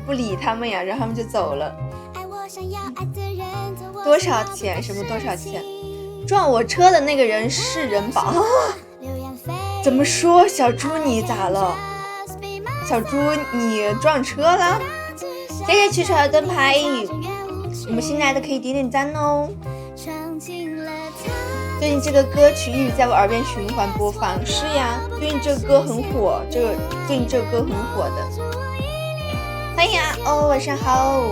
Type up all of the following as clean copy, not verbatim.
不理他们呀，然后他们就走了。多少钱？什么多少钱？撞我车的那个人是人保、啊、怎么说？小猪你咋了？小猪你撞车了？谢谢曲传的灯牌，我们新来的可以点点赞哦。最近这个歌曲一直在我耳边循环播放。是呀，最近这个歌很火，最近这个歌很火的。欢迎啊哦，晚上好。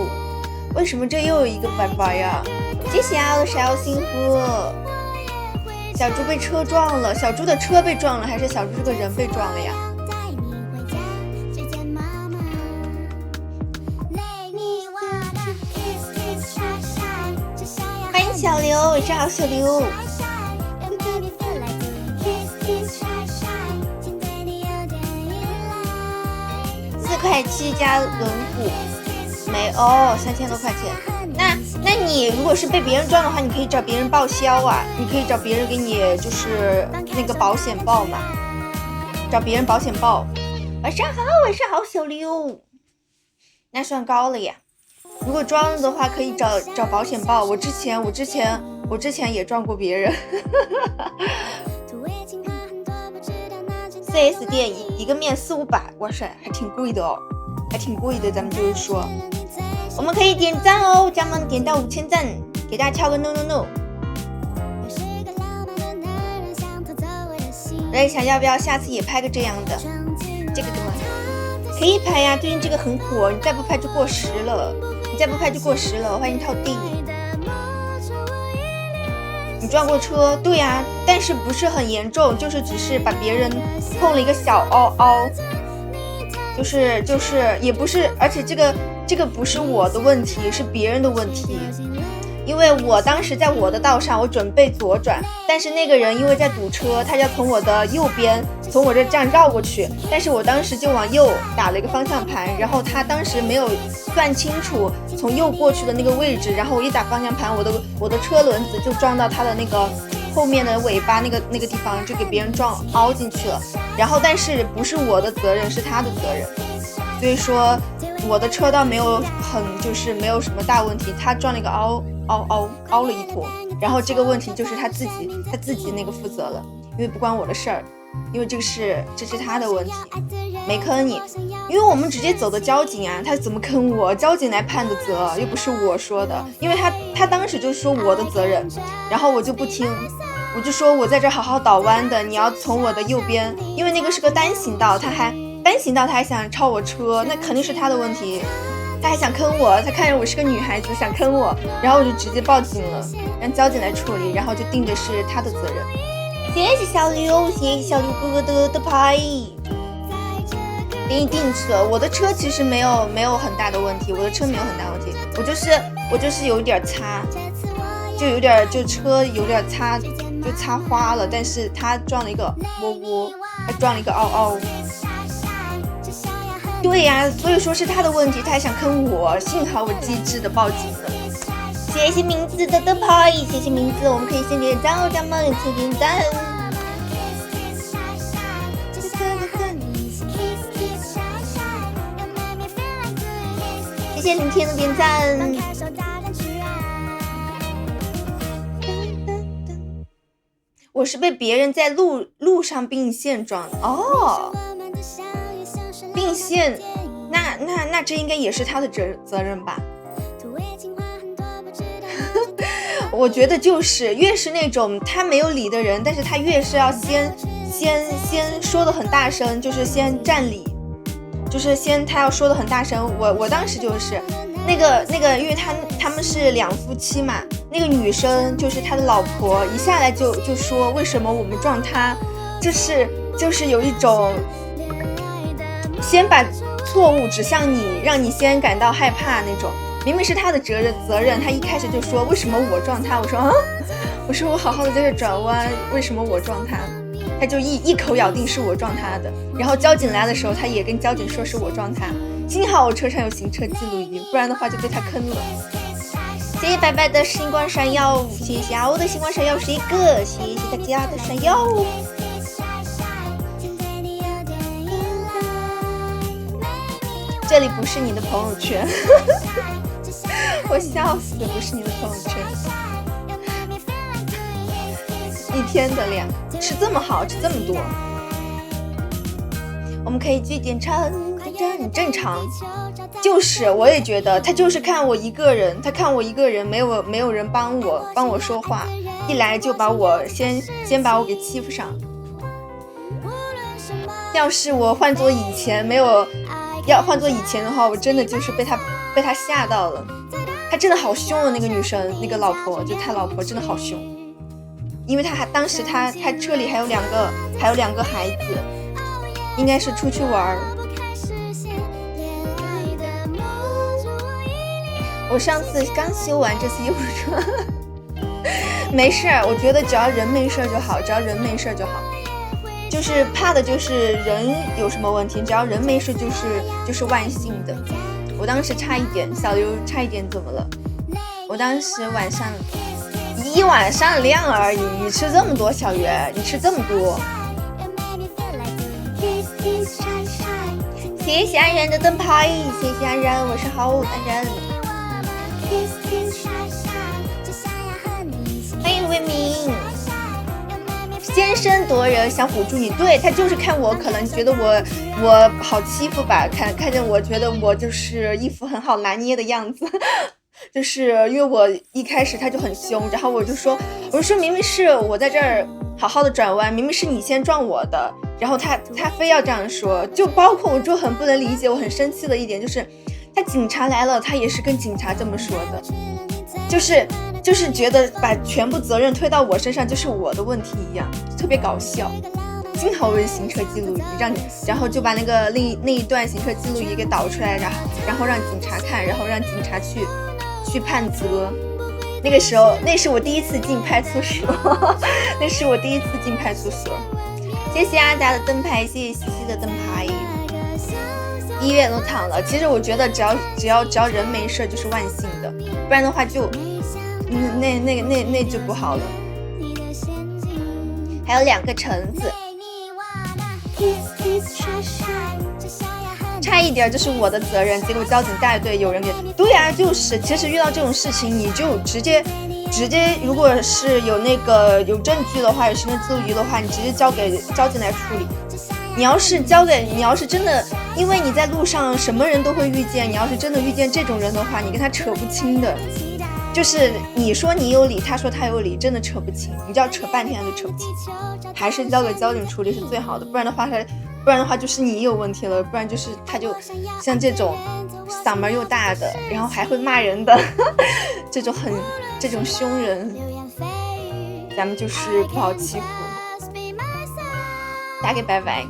为什么这又有一个拜拜呀？谢谢啊，我的小幸福。小猪被车撞了，小猪的车被撞了，还是小猪这个人被撞了呀？欢迎小刘，晚上好，小刘。4.7块加轮毂，没哦，3000多块钱。那你如果是被别人撞的话，你可以找别人报销啊，你可以找别人给你就是那个保险报嘛，找别人保险报。晚上好，晚上好，小刘。那算高了呀。如果撞了的话，可以找保险报。我之前也撞过别人。4S 店一个面400-500，哇塞，还挺贵的哦，还挺贵的。咱们就是说，我们可以点赞哦，咱们点到5000赞，给大家敲个 no。我在想要不要下次也拍个这样的，这个怎么可以拍呀？最近这个很火，你再不拍就过时了，欢迎套弟。你撞过车？对呀，但是不是很严重，就是只是把别人碰了一个小凹，就是也不是，而且这个不是我的问题，是别人的问题。因为我当时在我的道上，我准备左转，但是那个人因为在堵车，他要从我的右边，从我这样绕过去，但是我当时就往右打了一个方向盘，然后他当时没有算清楚从右过去的那个位置，然后我一打方向盘，我的车轮子就撞到他的那个后面的尾巴那个地方，就给别人撞凹进去了。然后但是不是我的责任，是他的责任，所以说我的车倒没有就是没有什么大问题，他撞了一个凹了一坨，然后这个问题就是他自己那个负责了，因为不关我的事儿，因为这是他的问题，没坑你，因为我们直接走的交警啊，他怎么坑我？交警来判的责，又不是我说的，因为他当时就说我的责任，然后我就不听，我就说我在这好好倒弯的，你要从我的右边，因为那个是个单行道，他还想超我车，那肯定是他的问题。他还想坑我，他看着我是个女孩子想坑我，然后我就直接报警了，让交警来处理，然后就定的是他的责任。谢谢小刘，谢谢小刘哥哥的牌，给你定车。我的车其实没有很大的问题，我就是有点擦，就车有点擦，就擦花了，但是他撞了一个窝，还撞了一个凹。对呀，所以说是他的问题，他还想坑我，幸好我机智的报警了。谢谢名字的牌，谢谢名字，我们可以先点赞哦，咱们先点赞。谢谢林天的点赞。我是被别人在路上并线撞的哦。并线，那这应该也是他的责任吧？我觉得就是越是那种他没有理的人，但是他越是要先说的很大声，就是先占理，就是他要说的很大声。我当时就是那个，因为他们是两夫妻嘛，那个女生就是他的老婆，一下来就说为什么我们撞他，就是有一种。先把错误指向你，让你先感到害怕那种。明明是他的责任，他一开始就说为什么我撞他？我说我好好的在这转弯，为什么我撞他？他就一口咬定是我撞他的。然后交警来的时候，他也跟交警说是我撞他。幸好我车上有行车记录仪，不然的话就被他坑了。谢谢白白的星光闪耀，谢谢我的星光闪耀是一个，谢谢大家的闪耀。这里不是你的朋友圈。我笑死，不是你的朋友圈。一天的量吃这么好，吃这么多，我们可以聚点成，这很正常。就是我也觉得他就是看我一个人，他看我一个人，没有人帮我说话，一来就把我先把我给欺负上。要是我换做以前要换做以前的话，我真的就是被他吓到了。他真的好凶啊，那个女生，那个老婆，就他老婆真的好凶。因为当时他车里还有两个孩子，应该是出去玩。我上次刚修完这次又说没事，我觉得只要人没事就好，只要人没事就好。就是怕的就是人有什么问题，只要人没事就是万幸的。我当时差一点，小刘差一点怎么了？我当时一晚上量而已，你吃这么多，小袁，你吃这么多。谢谢安然的灯牌，谢谢安然，我是好安然。欢迎魏明。先声夺人，想唬住你，对，他就是看我，可能觉得我好欺负吧，看见我觉得我就是一副很好拿捏的样子。就是因为我一开始他就很凶，然后我就说明明是我在这儿好好的转弯，明明是你先撞我的，然后他非要这样说。就包括我就很不能理解，我很生气的一点就是他警察来了，他也是跟警察这么说的，就是觉得把全部责任推到我身上就是我的问题一样，特别搞笑。幸好我有行车记录仪，然后就把那一段行车记录仪给导出来，然后让警察看，然后让警察去判责。那个时候，那是我第一次进派出所，那是我第一次进派出所。谢谢阿达的灯牌，谢谢西西的灯牌。医院都躺了，其实我觉得只要人没事就是万幸的，不然的话就那就不好了。还有2个橙子，差一点就是我的责任，结果交警带队有人给。对啊，就是其实遇到这种事情你就直接如果是有证据的话，有行车记录仪的话，你直接交给交警来处理。你要是真的，因为你在路上什么人都会遇见，你要是真的遇见这种人的话，你跟他扯不清的，就是你说你有理，他说他有理，真的扯不清，你就要扯半天就扯不清，还是交给交警处理是最好的，不然的话就是你有问题了，不然就是他就像这种嗓门又大的，然后还会骂人的这种凶人，咱们就是不好欺负。打给白白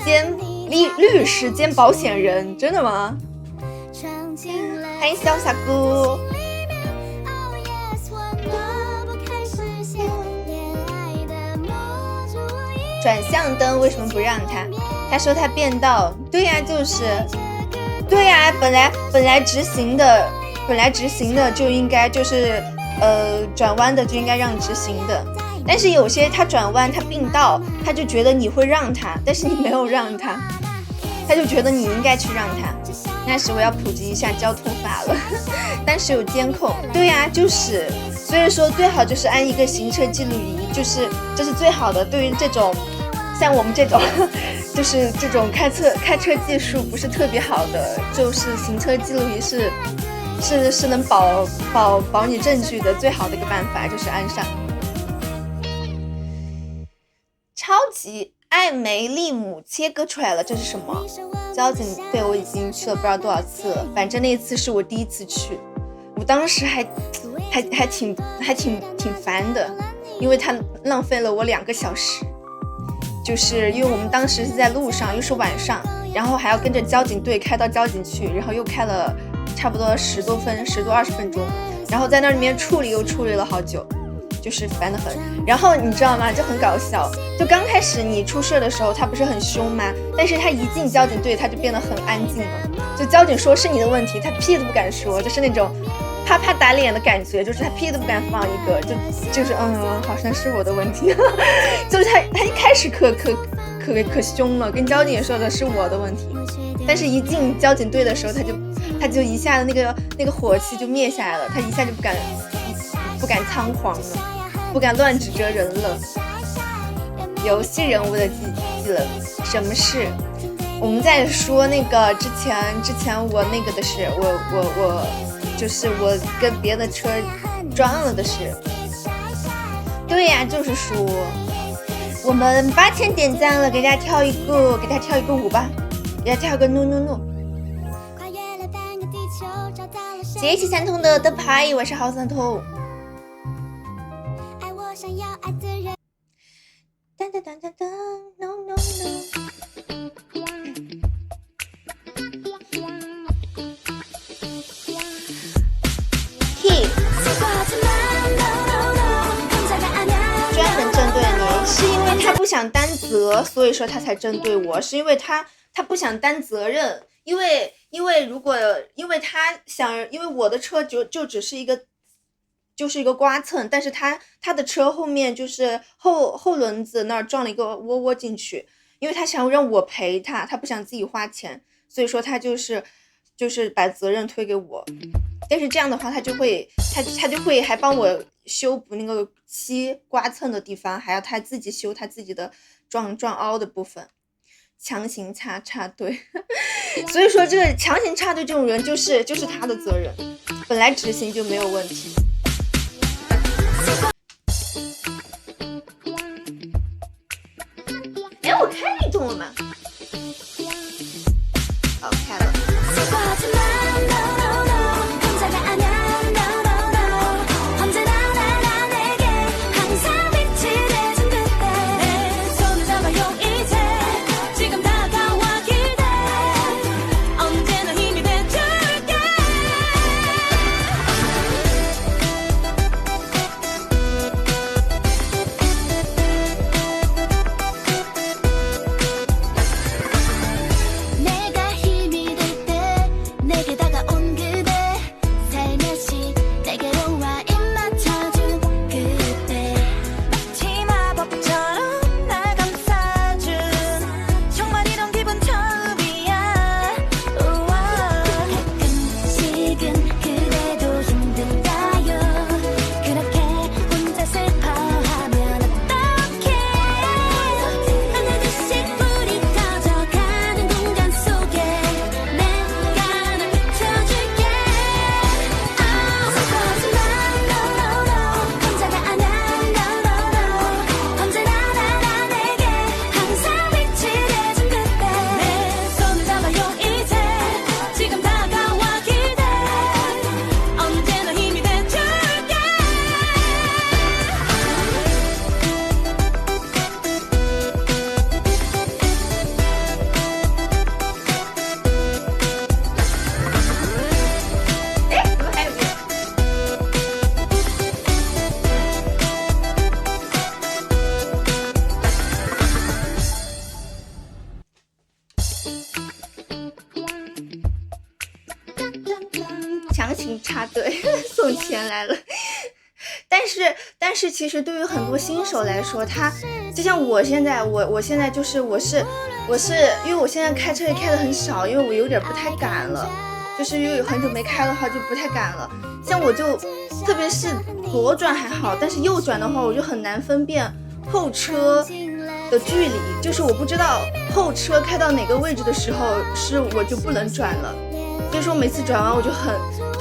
兼律师兼保险人，真的吗？欢迎潇洒姑。转向灯为什么不让他说他变道。对呀，对呀，本来直行的就应该就是转弯的就应该让直行的，但是有些他转弯他并道，他就觉得你会让他，但是你没有让他，他就觉得你应该去让他。那时我要普及一下交通法了，但是有监控。对呀，就是所以说最好就是安一个行车记录仪，这是最好的。对于这种像我们这种就是这种开车技术不是特别好的，就是行车记录仪是能保你证据的最好的一个办法，就是安上。超级爱梅利姆切割出来了，这是什么？交警队我已经去了不知道多少次了，反正那一次是我第一次去，我当时还挺烦的，因为他浪费了我2个小时，就是因为我们当时是在路上，又是晚上，然后还要跟着交警队开到交警去，然后又开了差不多10多20分钟，然后在那里面处理了好久，就是烦得很。然后你知道吗，就很搞笑，就刚开始你出事的时候他不是很凶吗？但是他一进交警队他就变得很安静了，就交警说是你的问题，他屁都不敢说，就是那种啪啪打脸的感觉，就是他屁都不敢放一个，就是好像是我的问题就是他一开始可凶了，跟交警说的是我的问题。但是一进交警队的时候，他就一下子那个火气就灭下来了，他一下就不敢猖狂了，不敢乱指责人了。游戏人物的技能，什么事？我们在说那个之前我那个的事，我就是我跟别的车撞了的事。对呀，就是说我们8000点赞了，给大家跳一个舞吧，给大家跳个 no。节气三通的牌，晚上好三通。当 no。专门针对你，是因为他不想担责，所以说他才针对我，是因为他不想担责任，因为他想，因为我的车就只是一个刮蹭，但是他的车后面就是后轮子那儿撞了一个窝进去，因为他想让我赔他不想自己花钱，所以说他就是把责任推给我。但是这样的话他就会还帮我修补那个刮蹭的地方，还要他自己修他自己的撞凹的部分，强行插队。所以说这个强行插队这种人就是他的责任，本来执行就没有问题。哎，我开运动了吗？好，开了。强行插队送钱来了。但是其实对于很多新手来说，他就像我现在就是我是因为我现在开车也开得很少，因为我有点不太敢了，就是因为很久没开的话就不太敢了。像我就特别是左转还好，但是右转的话我就很难分辨后车的距离，就是我不知道后车开到哪个位置的时候是我就不能转了，所以说每次转完我就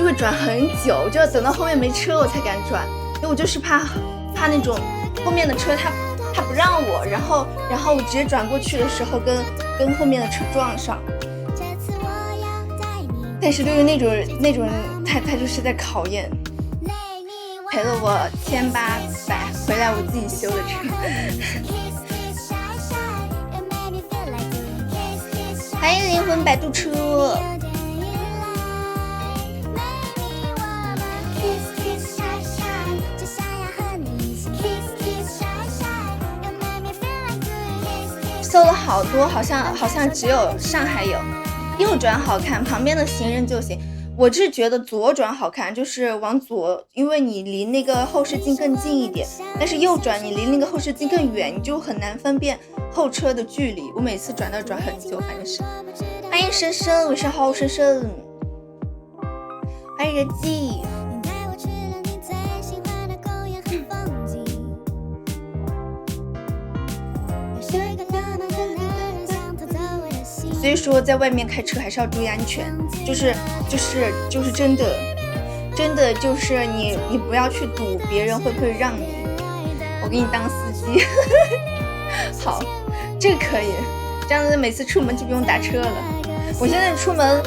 会转很久，就要等到后面没车我才敢转，因为我就是怕那种后面的车他不让我，然后我直接转过去的时候跟后面的车撞上。但是对于那种人，他就是在考验，赔了我1800回来我自己修的车。欢迎灵魂摆渡车。搜了好多，好像只有上海有。右转好看，旁边的行人就行。我是觉得左转好看，就是往左，因为你离那个后视镜更近一点，但是右转你离那个后视镜更远，你就很难分辨后车的距离。我每次转很久，反正是欢迎深深，晚上好，深深。欢迎人记。所以说，在外面开车还是要注意安全，就是真的就是你不要去赌别人会不会让你，我给你当司机。好，这个可以，这样子每次出门就不用打车了。我现在出门，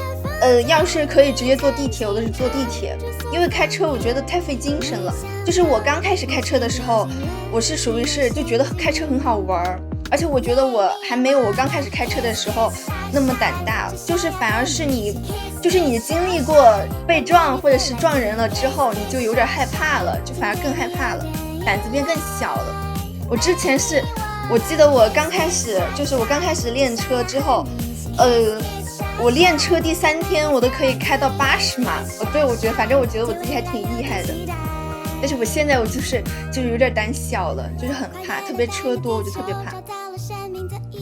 要是可以直接坐地铁，我都是坐地铁，因为开车我觉得太费精神了。就是我刚开始开车的时候，我是属于是就觉得开车很好玩，而且我觉得我还没有我刚开始开车的时候那么胆大，就是反而是你经历过被撞或者是撞人了之后，你就有点害怕了，就反而更害怕了，胆子变更小了。我之前是，我记得我刚开始练车之后，我练车第3天我都可以开到80码，我觉得我自己还挺厉害的。但是我现在就是有点胆小了，就是很怕，特别车多我就特别怕。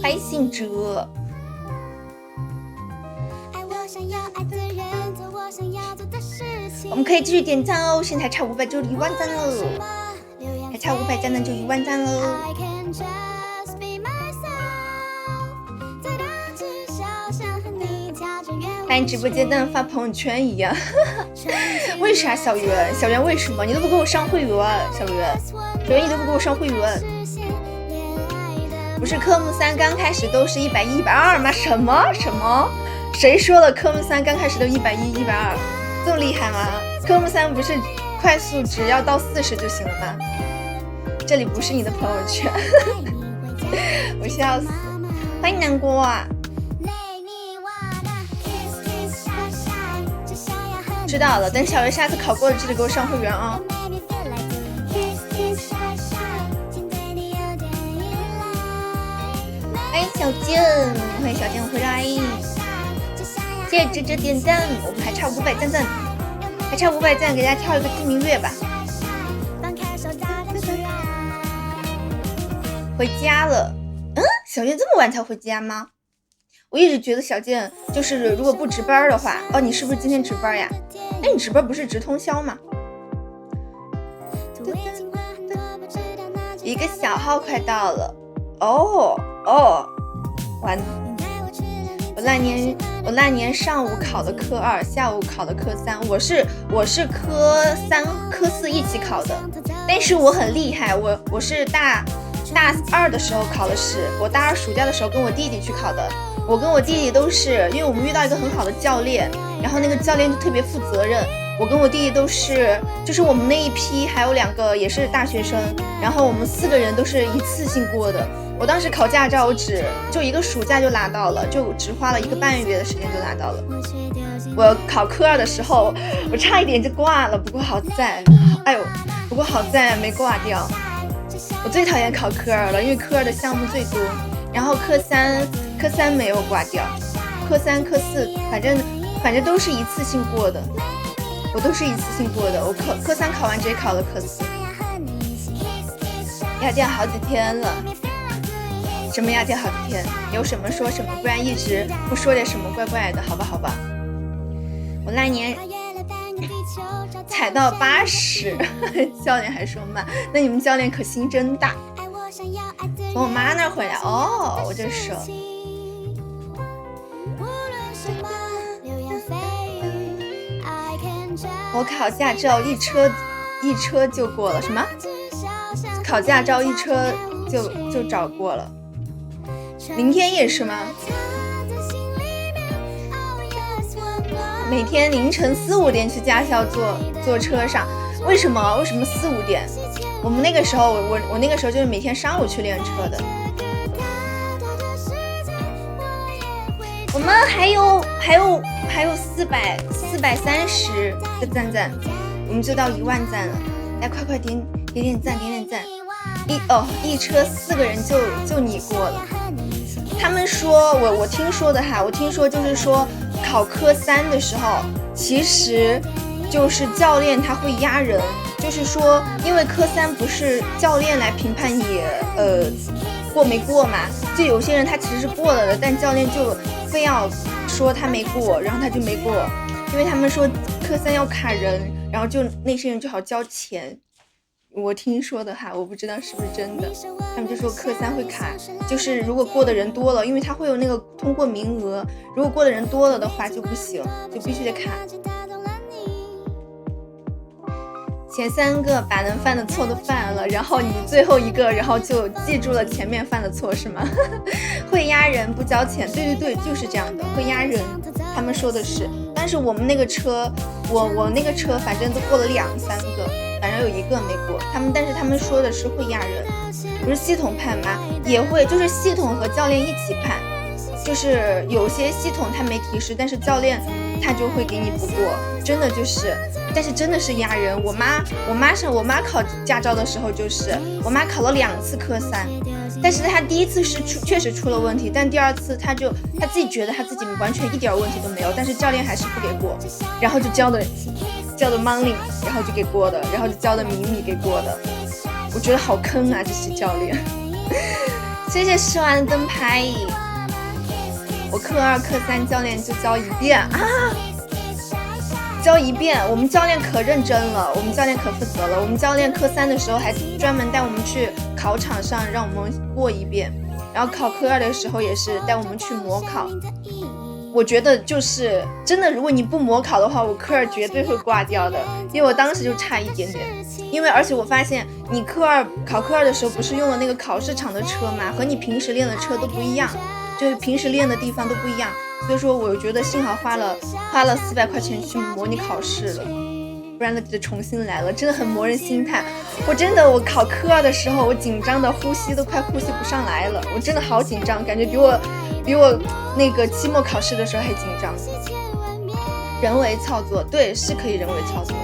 欢迎信哲。我们可以继续点赞哦，现在还差500就1万赞了，还差500赞呢就1万赞了。欢迎直播间跟发朋友圈一样。为啥小圆为什么你都不给我上会员？小圆你都不给我上会员？不是科目3刚开始都是110、120吗？什么？谁说了科目3刚开始都110、120？这么厉害吗？科目3不是快速只要到40就行了吗？这里不是你的朋友圈。我笑死。欢迎南郭啊。知道了，等小月下次考过了记得给我上会员啊。欢迎小静，欢迎小静回来，谢谢芝芝点赞，我们还差500赞，还差500赞，给大家跳一个鸡鸣乐吧。回家了，小健这么晚才回家吗？我一直觉得小健就是如果不值班的话，你是不是今天值班呀？你值班不是值通宵吗？一个小号快到了，完，我那年上午考的科2，下午考的科3，我是科3、科4一起考的，但是我很厉害，我是大2的时候考的试，我大2暑假的时候跟我弟弟去考的。我跟我弟弟都是，因为我们遇到一个很好的教练，然后那个教练就特别负责任。我跟我弟弟都是，就是我们那一批还有2个也是大学生，然后我们4个人都是一次性过的。我当时考驾照，我就一个暑假就拿到了，就只花了1个半月的时间就拿到了。我考科2的时候，我差一点就挂了，不过好在没挂掉。我最讨厌考科2了，因为科2的项目最多，然后科3没有挂掉，科3、科4反正都是一次性过的，我都是一次性过的。我科3考完直接考了科4。要掉好几天了，什么要掉好几天？有什么说什么，不然一直不说点什么怪怪的，好吧。我那年踩到80，教练还说慢，那你们教练可心真大。从我妈那儿回来，我这手。我考驾照一车就过了，什么？考驾照一车就找过了。明天也是吗？每天凌晨4、5点去驾校坐车上，为什么4、5点？我们那个时候，我那个时候就是每天上午去练车的。我们还有430个赞，我们就到1万赞了。来，快点赞！一车4个人就你过了。他们说我听说的哈，我听说就是说考科3的时候，其实就是教练他会压人，就是说因为科3不是教练来评判你过没过嘛，就有些人他其实是过了的，但教练非要说他没过，然后他就没过，因为他们说科3要卡人，然后就那些人就好交钱。我听说的哈，我不知道是不是真的。他们就说科3会卡，就是如果过的人多了，因为他会有那个通过名额，如果过的人多了的话就不行，就必须得卡。前3个把能犯的错都犯了，然后你最后一个，然后就记住了前面犯的错是吗？会压人不交钱，对对对，就是这样的，会压人。他们说的是，但是我们那个车，我那个车反正都过了2、3个，反正有1个没过。但是他们说的是会压人，不是系统判吗？也会，就是系统和教练一起判，就是有些系统他没提示，但是教练他就会给你不过，真的就是。但是真的是压人，我妈考驾照的时候，就是我妈考了2次科3，但是她第1次是确实出了问题，但第2次她自己觉得她自己完全一点问题都没有，但是教练还是不给过，然后就教的 Money， 然后就给过的，然后就教的米给过的，我觉得好坑啊这些教练。谢谢10万的灯牌，我科2科3教练就教1遍啊。教1遍，我们教练可认真了，我们教练可负责了。我们教练科3的时候还专门带我们去考场上让我们过1遍，然后考科2的时候也是带我们去模考。我觉得就是真的，如果你不模考的话，我科2绝对会挂掉的，因为我当时就差一点点。因为而且我发现你考科2的时候不是用了那个考试场的车嘛，和你平时练的车都不一样，就是平时练的地方都不一样。所以说我觉得幸好花了400块钱去模拟考试了，不然那就得重新来了，真的很磨人心态。我考科2的时候，我紧张的呼吸都快呼吸不上来了，我真的好紧张，感觉比我那个期末考试的时候还紧张。人为操作，对，是可以人为操作，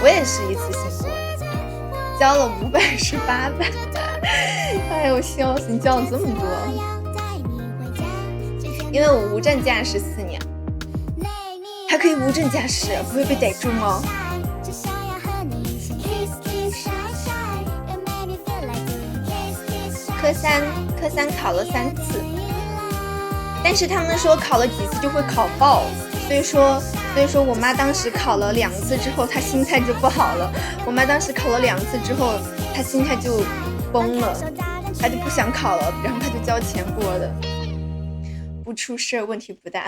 我也是一次性过的，交了518万。哎呦，笑死，你交了这么多。因为我无证驾驶4年，还可以无证驾驶，不会被逮住吗？科三考了3次，但是他们说考了几次就会考爆，所以说我妈当时考了2次之后，她心态就不好了。我妈当时考了2次之后，她心态就崩了，她就不想考了，然后她就交钱过的。不出事问题不大。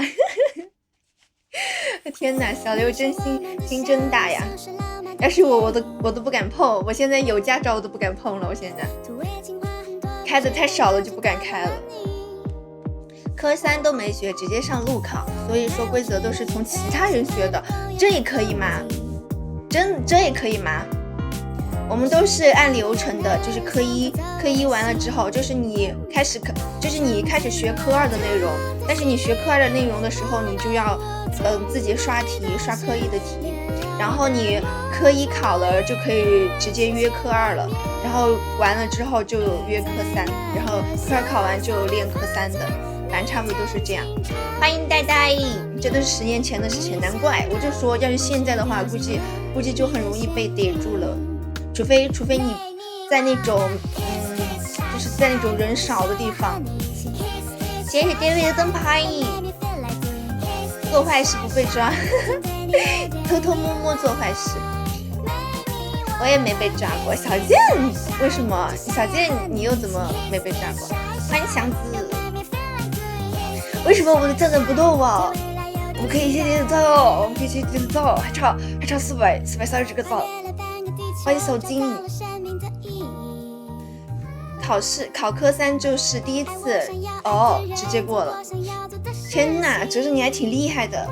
天哪，小刘真心真大呀！要是我都不敢碰，我现在有驾照我都不敢碰了，我现在开的太少了就不敢开了。科3都没学，直接上路考，所以说规则都是从其他人学的，这也可以吗？这也可以吗？我们都是按流程的，就是科一完了之后，就是你开始学科2的内容，但是你学科2的内容的时候，你就要自己刷题，刷科1的题，然后你科1考了就可以直接约科2了，然后完了之后就约科3，然后科2考完就练科3的，反正差不多都是这样。欢迎呆呆，这都是10年前的事情，难怪我就说，要是现在的话，估计就很容易被逮住了。除非你在那种就是在那种人少的地方。谢谢电位的灯牌，做坏事不被抓。偷偷摸摸做坏事，我也没被抓过。小健，为什么？小健你又怎么没被抓过？欢迎祥子。为什么我的赞赞不动啊？我们可以接着赞哦，我们可以接着赞，还差430个赞。欢迎小金。考科3就是第1次哦，直接过了。天哪，哲哲你还挺厉害的，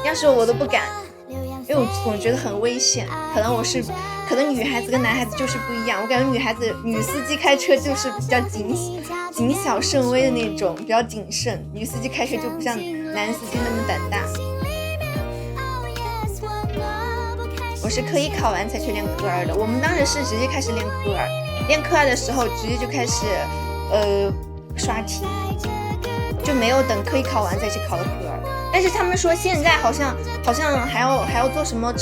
要是我都不敢，因为我总觉得很危险。可能女孩子跟男孩子就是不一样，我感觉女司机开车就是比较谨小慎微的那种，比较谨慎。女司机开车就不像男司机那么胆大。我是科1考完才去练科2的，我们当时是直接开始练科2，练科2的时候直接就开始刷题，就没有等科1考完再去考的科2。但是他们说现在好像还要做什么，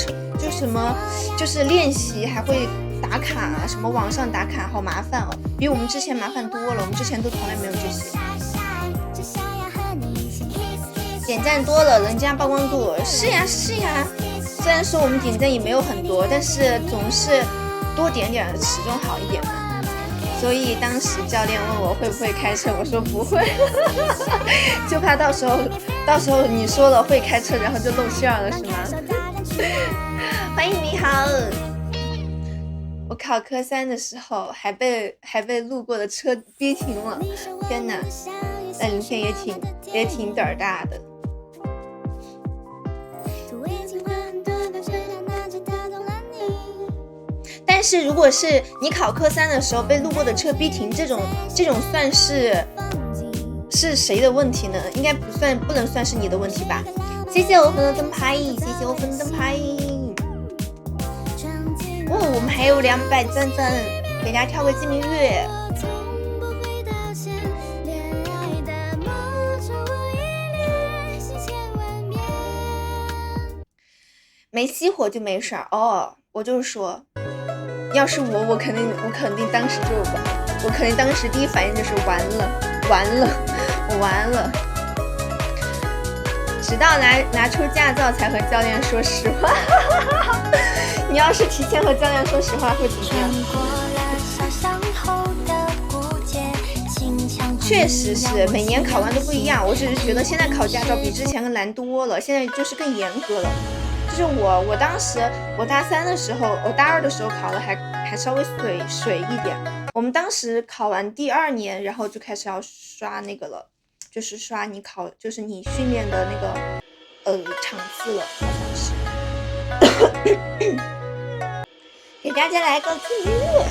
就是练习还会打卡，什么网上打卡，好麻烦哦，比我们之前麻烦多了，我们之前都从来没有这些。点赞多了，人家曝光度是呀是呀。虽然说我们点赞也没有很多，但是总是多点点始终好一点嘛。所以当时教练问我会不会开车，我说不会，就怕到时候你说了会开车，然后就露馅了是吗？欢迎你好。我考科3的时候还被路过的车逼停了，天哪！那林天也挺胆儿大的。但是如果是你考科3的时候被路过的车逼停，这种算是谁的问题呢？应该不能算是你的问题吧？谢谢欧粉的灯牌，谢谢欧粉的灯牌。哦，我们还有200赞赞，给大家跳个鸡鸣乐。没熄火就没事儿哦。我就是说，要是我肯定当时就完，我肯定当时第一反应就是完了，我完了。直到拿出驾照才和教练说实话。你要是提前和教练说实话会怎么样？确实是每年考完都不一样，我只是觉得现在考驾照比之前更难多了，现在就是更严格了。就是我当时我大3的时候，我大2的时候考的还稍微水一点。我们当时考完第2年，然后就开始要刷那个了，就是刷你就是你训练的那个场次了，好像是。给大家来个音乐。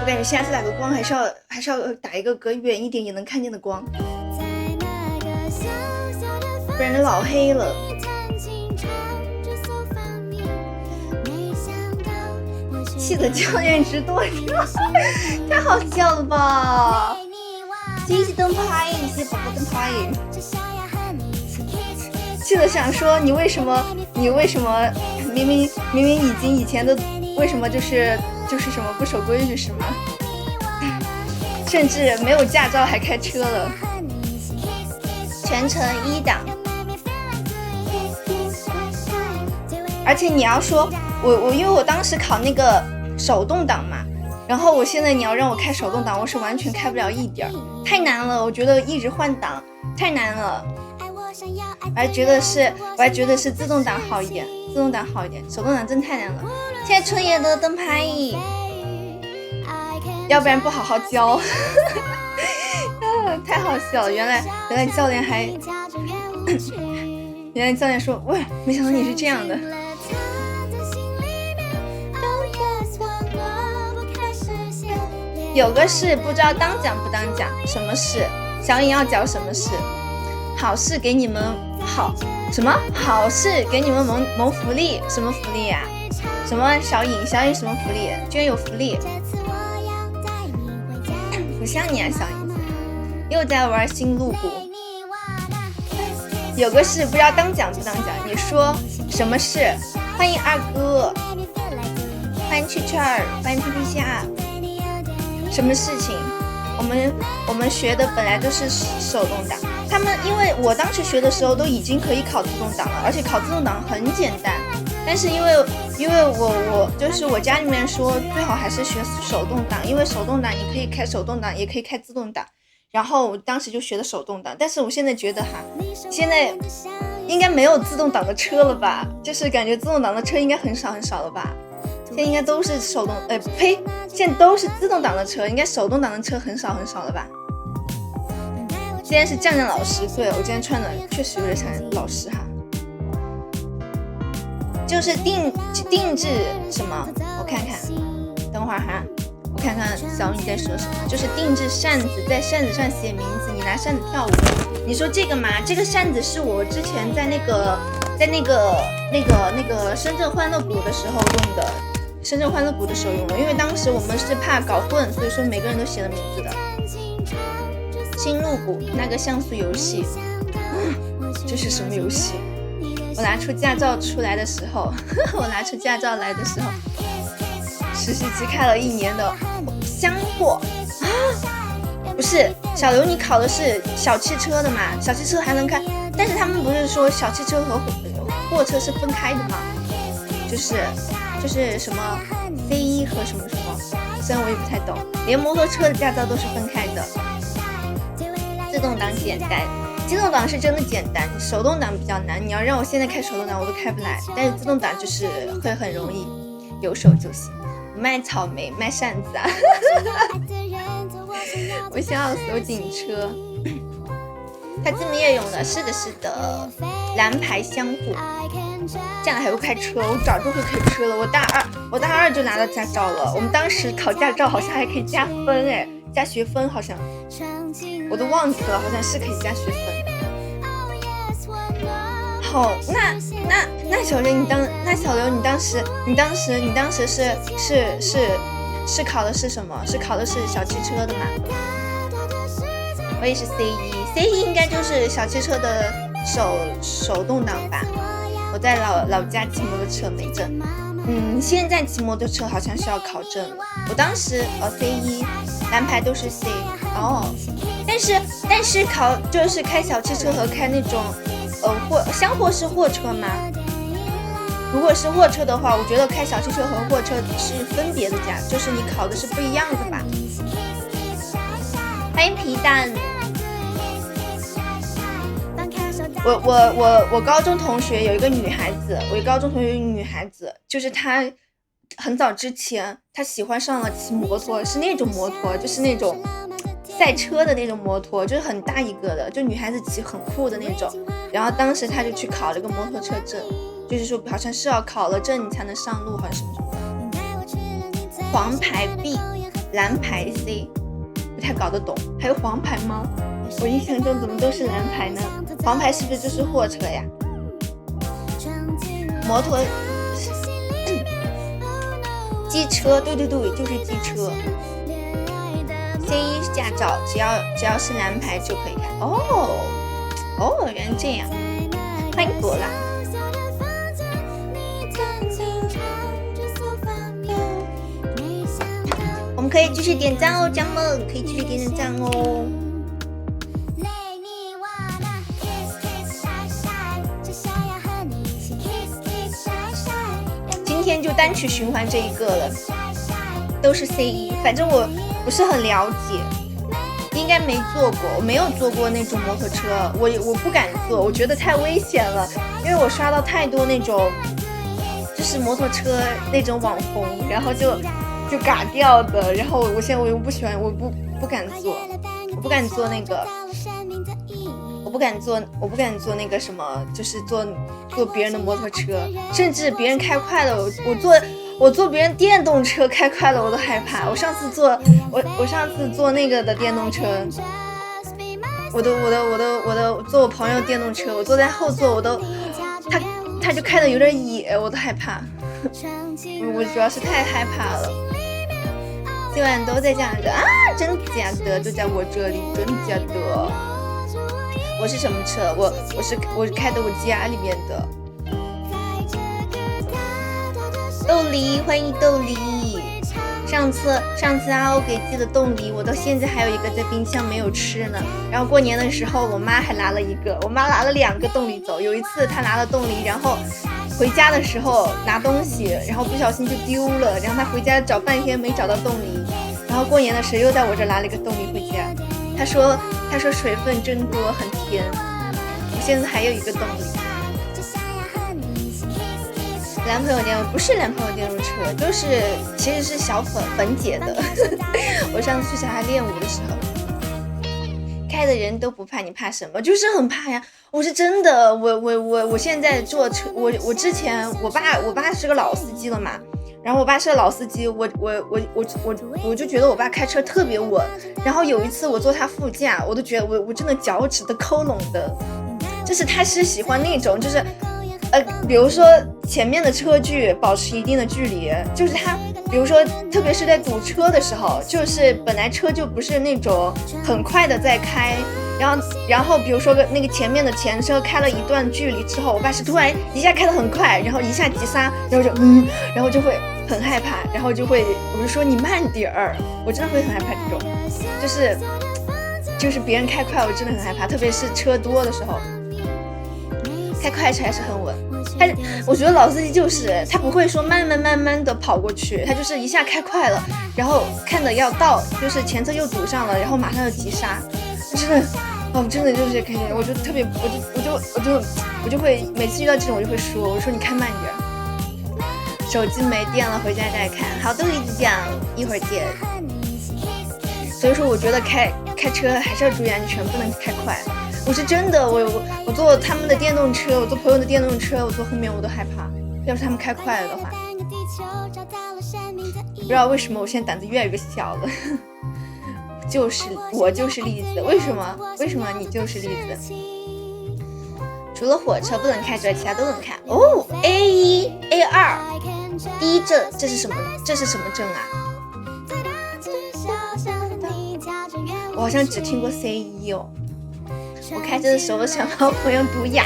我感觉下次打个光还是要打一个隔远一点也能看见的光，不然老黑了。气得教练直跺脚，太好笑了吧！谢谢灯牌，谢谢宝宝灯牌。气得想说你为什么明明已经以前的为什么就是什么不守规矩是吗？甚至没有驾照还开车了，全程1档。而且你要说我因为我当时考那个手动挡嘛，然后我现在你要让我开手动挡，我是完全开不了一点儿，太难了。我觉得一直换挡太难了，我还觉得是自动挡好一点，手动挡真太难了。现在春野的灯牌，要不然不好好教。太好笑了，原来教练还原来教练说，喂，没想到你是这样的。有个事不知道当讲不当讲，什么事？小颖要讲什么事？好事给你们什么好事给你们谋福利？什么福利呀？什么小颖什么福利？居然有福利！不像你啊，小颖又在玩新露谷。有个事不知道当讲不当讲，你说什么事？欢迎二哥，欢迎去儿，欢迎皮皮虾。什么事情？我们学的本来就是手动挡，他们因为我当时学的时候都已经可以考自动挡了，而且考自动挡很简单。但是因为我就是我家里面说最好还是学手动挡，因为手动挡你可以开手动挡，也可以开自动挡。然后我当时就学的手动挡，但是我现在觉得现在应该没有自动挡的车了吧？就是感觉自动挡的车应该很少了吧？现在应该都是现在都是自动挡的车，应该手动挡的车很少了吧？今天是酱老师，对，我今天穿的确实有点像老师哈。就是定制什么？我看看，等会儿哈，我看看小米在说什么。就是定制扇子，在扇子上写名字，你拿扇子跳舞。你说这个吗？这个扇子是我之前在那个深圳欢乐谷的时候用的。因为当时我们是怕搞混，所以说每个人都写了名字的。新露谷那个像素游戏，这是什么游戏？我拿出驾照来的时候，实习期开了1年的香货啊！不是小刘，你考的是小汽车的嘛？小汽车还能开，但是他们不是说小汽车和货车是分开的吗？就是什么 C1 和什么，虽然我也不太懂，连摩托车的驾照都是分开的。自动挡简单，自动挡是真的简单，手动挡比较难。你要让我现在开手动挡，我都开不来，但是自动挡就是会很容易，有手就行。卖草莓，卖扇子啊！我笑死，我警车。他字幕也用的，是的，蓝牌相互。这样还会开车，我早就会开车了。我大二就拿到驾照了。我们当时考驾照好像还可以加分加学分好像，我都忘记了，好像是可以加学分。好，那小刘你当时是考的是什么？是考的是小汽车的吗？我也是 C1 应该就是小汽车的手动挡吧。我在老家骑摩托车没证，现在骑摩托车好像是要考证了。我当时C1 蓝牌都是 C 但是考就是开小汽车和开那种厢货是货车吗？如果是货车的话，我觉得开小汽车和货车是分别的驾，就是你考的是不一样的吧。欢迎皮蛋。我高中同学有一个女孩子，就是她很早之前她喜欢上了骑摩托，是那种摩托，就是那种赛车的那种摩托，就是很大一个的，就女孩子骑很酷的那种。然后当时她就去考了个摩托车证，就是说好像是要考了证你才能上路，好像什么。黄牌 B 蓝牌 C 不太搞得懂，还有黄牌吗？我印象中怎么都是蓝牌呢？黄牌是不是就是货车呀？摩托机车，对，就是机车。C1 驾照只要是蓝牌就可以开。原来这样。欢迎朵拉。我们可以继续点赞哦，家人们可以继续点赞哦。今天就单曲循环这一个了。都是 C1，反正我不是很了解，应该没坐过，我没有坐过那种摩托车，我不敢坐，我觉得太危险了，因为我刷到太多那种就是摩托车那种网红，然后就嘎掉的，然后我现在我又不喜欢，我不敢坐，我不敢坐那个。我不敢坐那个什么，就是坐别人的摩托车，甚至别人开快了，我坐别人电动车开快了我都害怕。我上次坐那个的电动车，我坐我朋友电动车，我坐在后座，他就开的有点野，我都害怕。我主要是太害怕了。今晚都在讲的啊，真假的都在我这里，真假的。我是什么车？我是开的我家里面的。豆梨，欢迎豆梨。上次阿欧给寄的冻梨，我到现在还有一个在冰箱没有吃呢。然后过年的时候，我妈还拿了一个，我妈拿了2个冻梨走。有一次她拿了冻梨，然后回家的时候拿东西，然后不小心就丢了。然后她回家找半天没找到冻梨，然后过年的时候又在我这拿了一个冻梨回家。她说水分真多，很甜。我现在还有一个冻梨。男朋友电动不是男朋友电动车，就是其实是小粉姐的。我上次去小孩练舞的时候，开的人都不怕，你怕什么？就是很怕呀！我是真的，我现在坐车，我之前我爸是个老司机了嘛。然后我爸是个老司机，我就觉得我爸开车特别稳。然后有一次我坐他副驾，我都觉得我真的脚趾都抠拢的。就是他是喜欢那种，就是比如说前面的车距保持一定的距离，就是他比如说特别是在堵车的时候，就是本来车就不是那种很快的在开，然后比如说那个前面的前车开了一段距离之后，我爸是突然一下开得很快，然后一下急刹，然后就会很害怕，然后我就说你慢点儿，我真的会很害怕这种，就是别人开快我真的很害怕，特别是车多的时候，开快车还是很稳。我觉得老司机就是他不会说慢慢的跑过去，他就是一下开快了，然后看着要到，就是前车又堵上了，然后马上就急刹，真的就是可以，我就特别，我就会每次遇到这种我就会说，我说你开慢点，手机没电了回家再看。好，都一直讲，一会儿见。所以说我觉得开车还是要注意安全，不能开快。我是真的，我坐他们的电动车，我坐朋友的电动车，我坐后面我都害怕，要是他们开快了的话。不知道为什么我现在胆子越来越小了。我就是例子，为什么你就是例子？除了火车不能开之外，其他都能开哦。A1 A2 第一证，这是什么证啊？我好像只听过 C1 哦。我开车的时候想帮朋友读哑，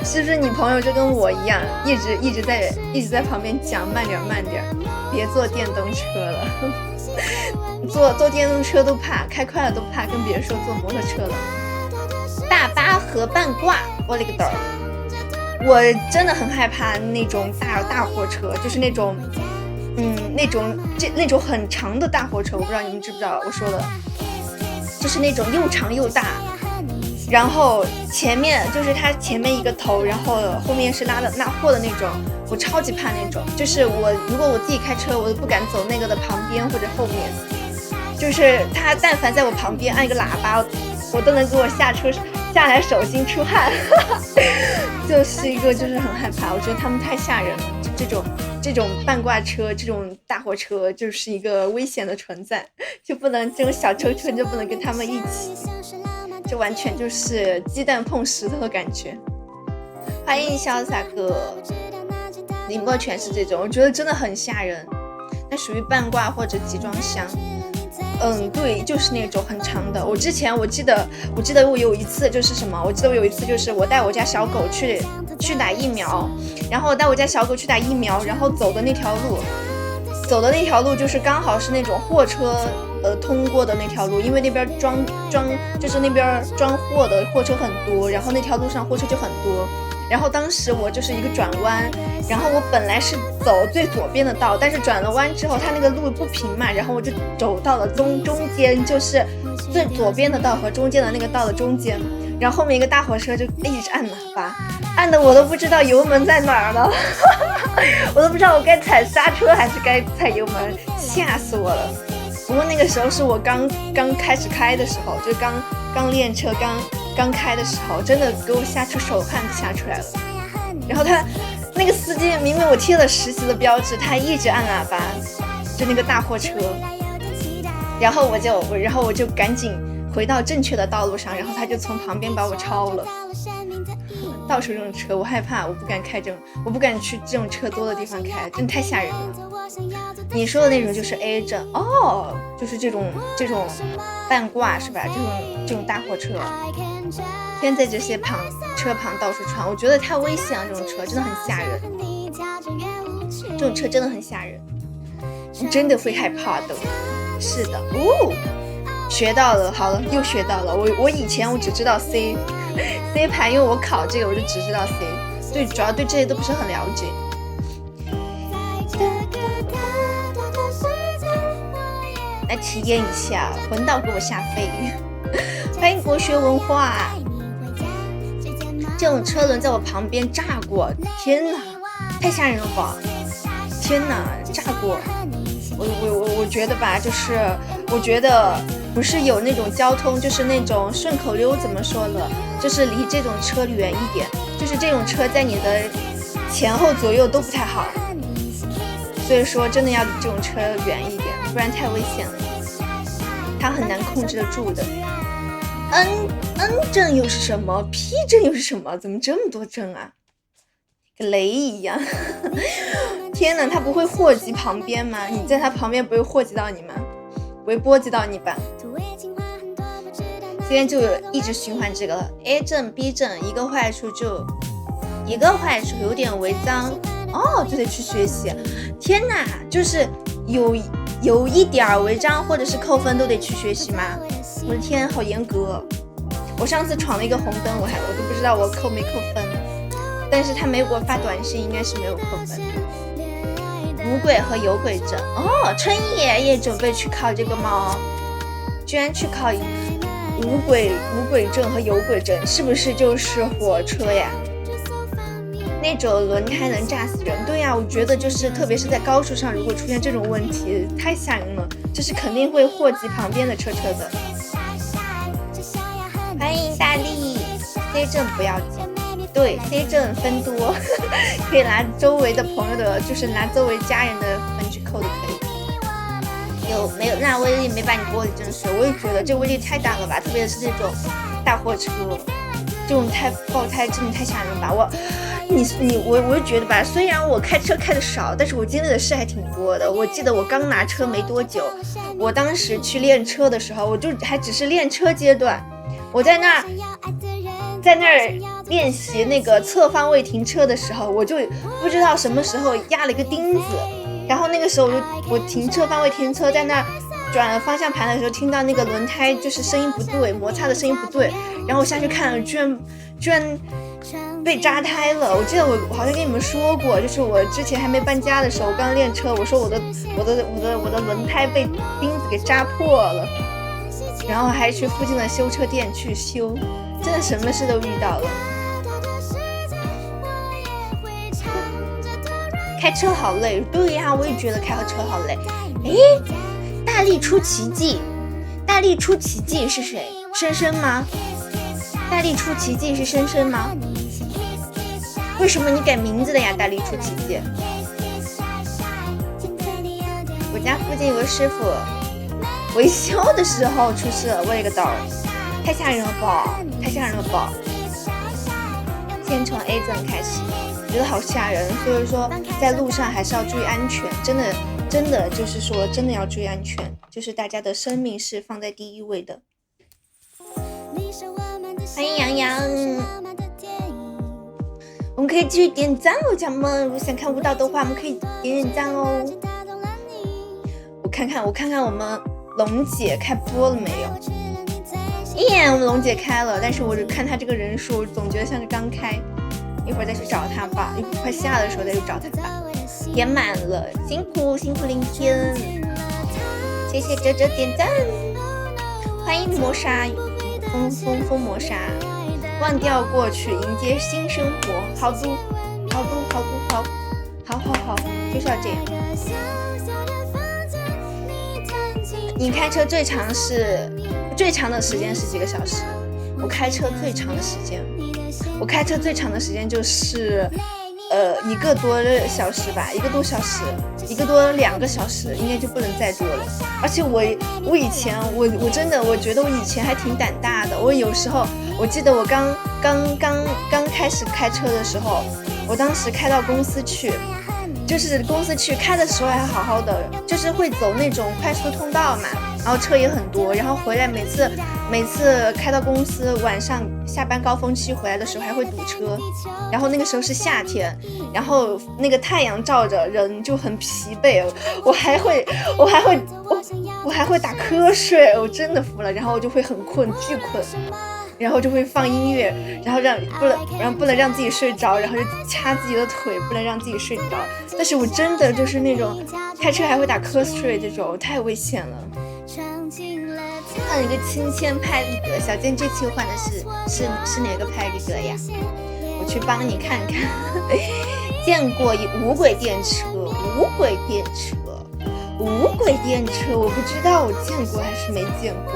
是不是你朋友就跟我一样，一直在旁边讲慢点，别坐电动车了。坐电动车都怕，开快了都怕，更别说坐摩托车了。大巴和半挂，我勒个嘚儿！我真的很害怕那种大货车，就是那种那种很长的大货车，我不知道你们知不知道我说的，就是那种又长又大。然后前面就是它前面一个头，然后后面是拉货的那种，我超级怕那种。就是如果我自己开车，我都不敢走那个的旁边或者后面。就是他但凡在我旁边按一个喇叭，我都能给我下来手心出汗。就是一个就是很害怕，我觉得他们太吓人了。这种半挂车，这种大货车就是一个危险的存在，就不能这种小车就不能跟他们一起。这完全就是鸡蛋碰石头的感觉。欢迎潇洒哥，宁波全是这种，我觉得真的很吓人。那属于半挂或者集装箱。对，就是那种很长的。我记得我有一次就是什么？我记得我有一次就是我带我家小狗去打疫苗，然后带我家小狗去打疫苗，然后走的那条路就是刚好是那种货车通过的那条路，因为那边就是那边装货的货车很多，然后那条路上货车就很多。然后当时我就是一个转弯，然后我本来是走最左边的道，但是转了弯之后，它那个路不平嘛，然后我就走到了中间，就是最左边的道和中间的那个道的中间。然后后面一个大货车就一直按喇叭，按的我都不知道油门在哪儿了，我都不知道我该踩刹车还是该踩油门，吓死我了。不过那个时候是我刚开始开的时候，就刚练车刚开的时候，真的给我吓出手汗就吓出来了。然后他那个司机明明我贴了实习的标志，他一直按喇叭，就那个大货车。然后我就赶紧回到正确的道路上，然后他就从旁边把我超了。到处这种车我害怕，我不敢去这种车多的地方开，真的太吓人了。你说的那种就是 A 证哦，就是这种半挂是吧？这种大货车，天在这些车旁到处穿，我觉得太危险了，这种车真的很吓人，这种车真的很吓人，你真的会害怕的。是的，哦，学到了，好了，又学到了。我以前我只知道 C 牌，因为我考这个我就只知道 C， 对，主要对这些都不是很了解。来体验一下，魂到给我下飞。欢迎国学文化。这种车轮在我旁边炸过，天哪，太吓人了吧！天哪，炸过！我觉得吧，就是我觉得不是有那种交通，就是那种顺口溜怎么说呢？就是离这种车远一点，就是这种车在你的前后左右都不太好，所以说真的要离这种车远一点，不然太危险了，它很难控制得住的。N 证又是什么？ P 证又是什么？怎么这么多证啊？跟雷一样。天哪，它不会祸及旁边吗？你在它旁边不会祸及到你吗？不会波及到你吧？今天就一直循环这个了。A 证 B 证，一个坏处有点违章哦，就得去学习。天哪，就是有一点违章或者是扣分都得去学习吗？我的天，好严格！我上次闯了一个红灯，我都不知道我扣没扣分，但是他没给我发短信，应该是没有扣分。无轨和有轨证哦，春野也准备去考这个吗？居然去考无轨证和有轨证，是不是就是火车呀？那种轮胎能炸死人。对呀，我觉得就是特别是在高速上，如果出现这种问题，太吓人了，就是肯定会祸及旁边的车的。欢迎大力 ，C 证不要紧，对 C 证分多，可以拿周围的朋友的，就是拿周围家人的分去扣的可以。有没有？那威力没把你玻璃震碎，我也觉得这威力太大了吧，特别是这种大货车，这种爆胎真的太吓人了吧！我就觉得吧，虽然我开车开的少，但是我经历的事还挺多的。我记得我刚拿车没多久，我当时去练车的时候，我就还只是练车阶段，我在那儿练习那个侧方位停车的时候，我就不知道什么时候压了一个钉子，然后那个时候我停侧方位停车，在那儿转了方向盘的时候，听到那个轮胎就是声音不对，摩擦的声音不对，然后我下去看了，居然被扎胎了。我记得我好像跟你们说过，就是我之前还没搬家的时候，我刚练车，我说我的轮胎被钉子给扎破了，然后还去附近的修车店去修，真的什么事都遇到了。开车好累，对呀，我也觉得开车好累。诶，大力出奇迹，大力出奇迹是谁？深深吗？大力出奇迹是深深吗？为什么你改名字的呀？大力出奇迹。我家附近有个师傅维修的时候出事了，我有个刀，太吓人了吧，太吓人了吧。先从 A 证开始，我觉得好吓人，所以说在路上还是要注意安全，真的就是说真的要注意安全，就是大家的生命是放在第一位的。欢迎杨洋，我们可以继续点赞哦，家人们，如果想看舞蹈的话，我们可以点赞哦。我看看我们龙姐开播了没有？我们龙姐开了，但是我看她这个人数，总觉得像是刚开，一会儿再去找她吧，一会儿快下的时候再去找她吧。点满了，辛苦林天，谢谢哲哲点赞，欢迎磨砂风磨砂，忘掉过去，迎接新生活，好，就是要这样。你开车最长的时间是几个小时？我开车最长的时间就是1个多小时吧，1个多小时，1个多2个小时，应该就不能再多了。而且我以前我真的我觉得我以前还挺胆大的。我有时候我记得我刚开始开车的时候，我当时开到公司去，就是公司去开的时候还好好的，就是会走那种快速通道嘛，然后车也很多，然后回来每次开到公司，晚上下班高峰期回来的时候还会堵车，然后那个时候是夏天，然后那个太阳照着人就很疲惫，我还会打瞌睡，我真的服了，然后我就会很困，巨困，然后就会放音乐，然后不能让自己睡着，然后就掐自己的腿，不能让自己睡着。但是我真的就是那种开车还会打瞌睡这种，太危险了。换一个亲签派立得，小健这期换的是哪个派立得呀？我去帮你看看。见过无轨电车，我不知道我见过还是没见过。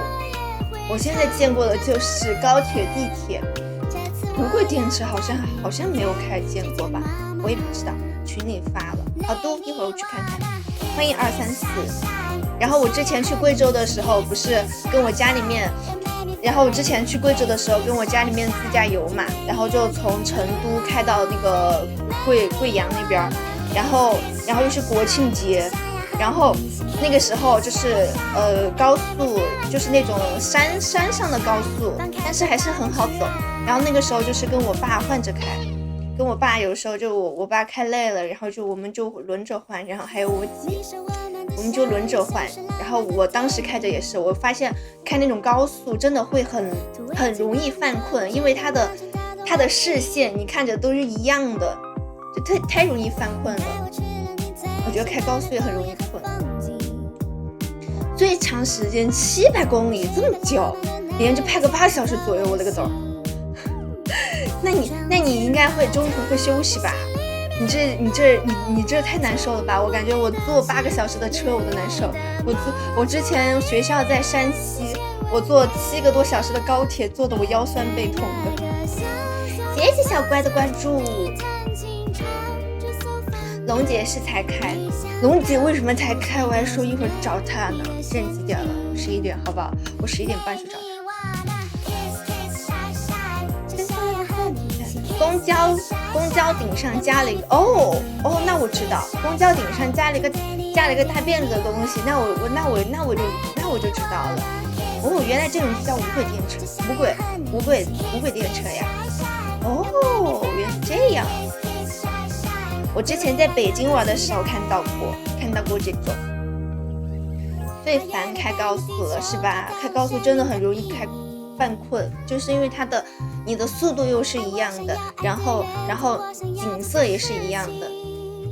我现在见过的就是高铁、地铁，无轨电车好像没有开见过吧，我也不知道，群里发了。好的，一会儿我去看看。欢迎234。然后我之前去贵州的时候，不是跟我家里面，然后我之前去贵州的时候跟我家里面自驾游嘛，然后就从成都开到那个贵阳那边，然后又是国庆节，然后那个时候就是高速就是那种山上的高速，但是还是很好走。然后那个时候就是跟我爸换着开，跟我爸有时候就我爸开累了，然后我们就轮着换，然后还有我姐，我们就轮着换。然后我当时开着也是，我发现开那种高速真的会很容易犯困，因为它的视线你看着都是一样的，就太容易犯困了。我觉得开高速也很容易困。最长时间700公里，这么久，连着拍个8小时左右，我的个豆。那你应该会中途会休息吧？你这太难受了吧？我感觉我坐8个小时的车我都难受。我之前学校在山西，我坐7个多小时的高铁，坐得我腰酸背痛的。谢谢小乖的关注。龙姐是才开，龙姐为什么才开？我还说一会儿找她呢。现在几点了？11点，好不好？我11点半去找她。公交顶上加了一个哦，那我知道，公交顶上加了一个大辫子的东西，那我就知道了。哦，原来这种就叫无轨电车，无轨电车呀。哦，原来这样。我之前在北京玩的时候看到过这种。最烦开高速了是吧？开高速真的很容易犯困，就是因为你的速度又是一样的，然后景色也是一样的，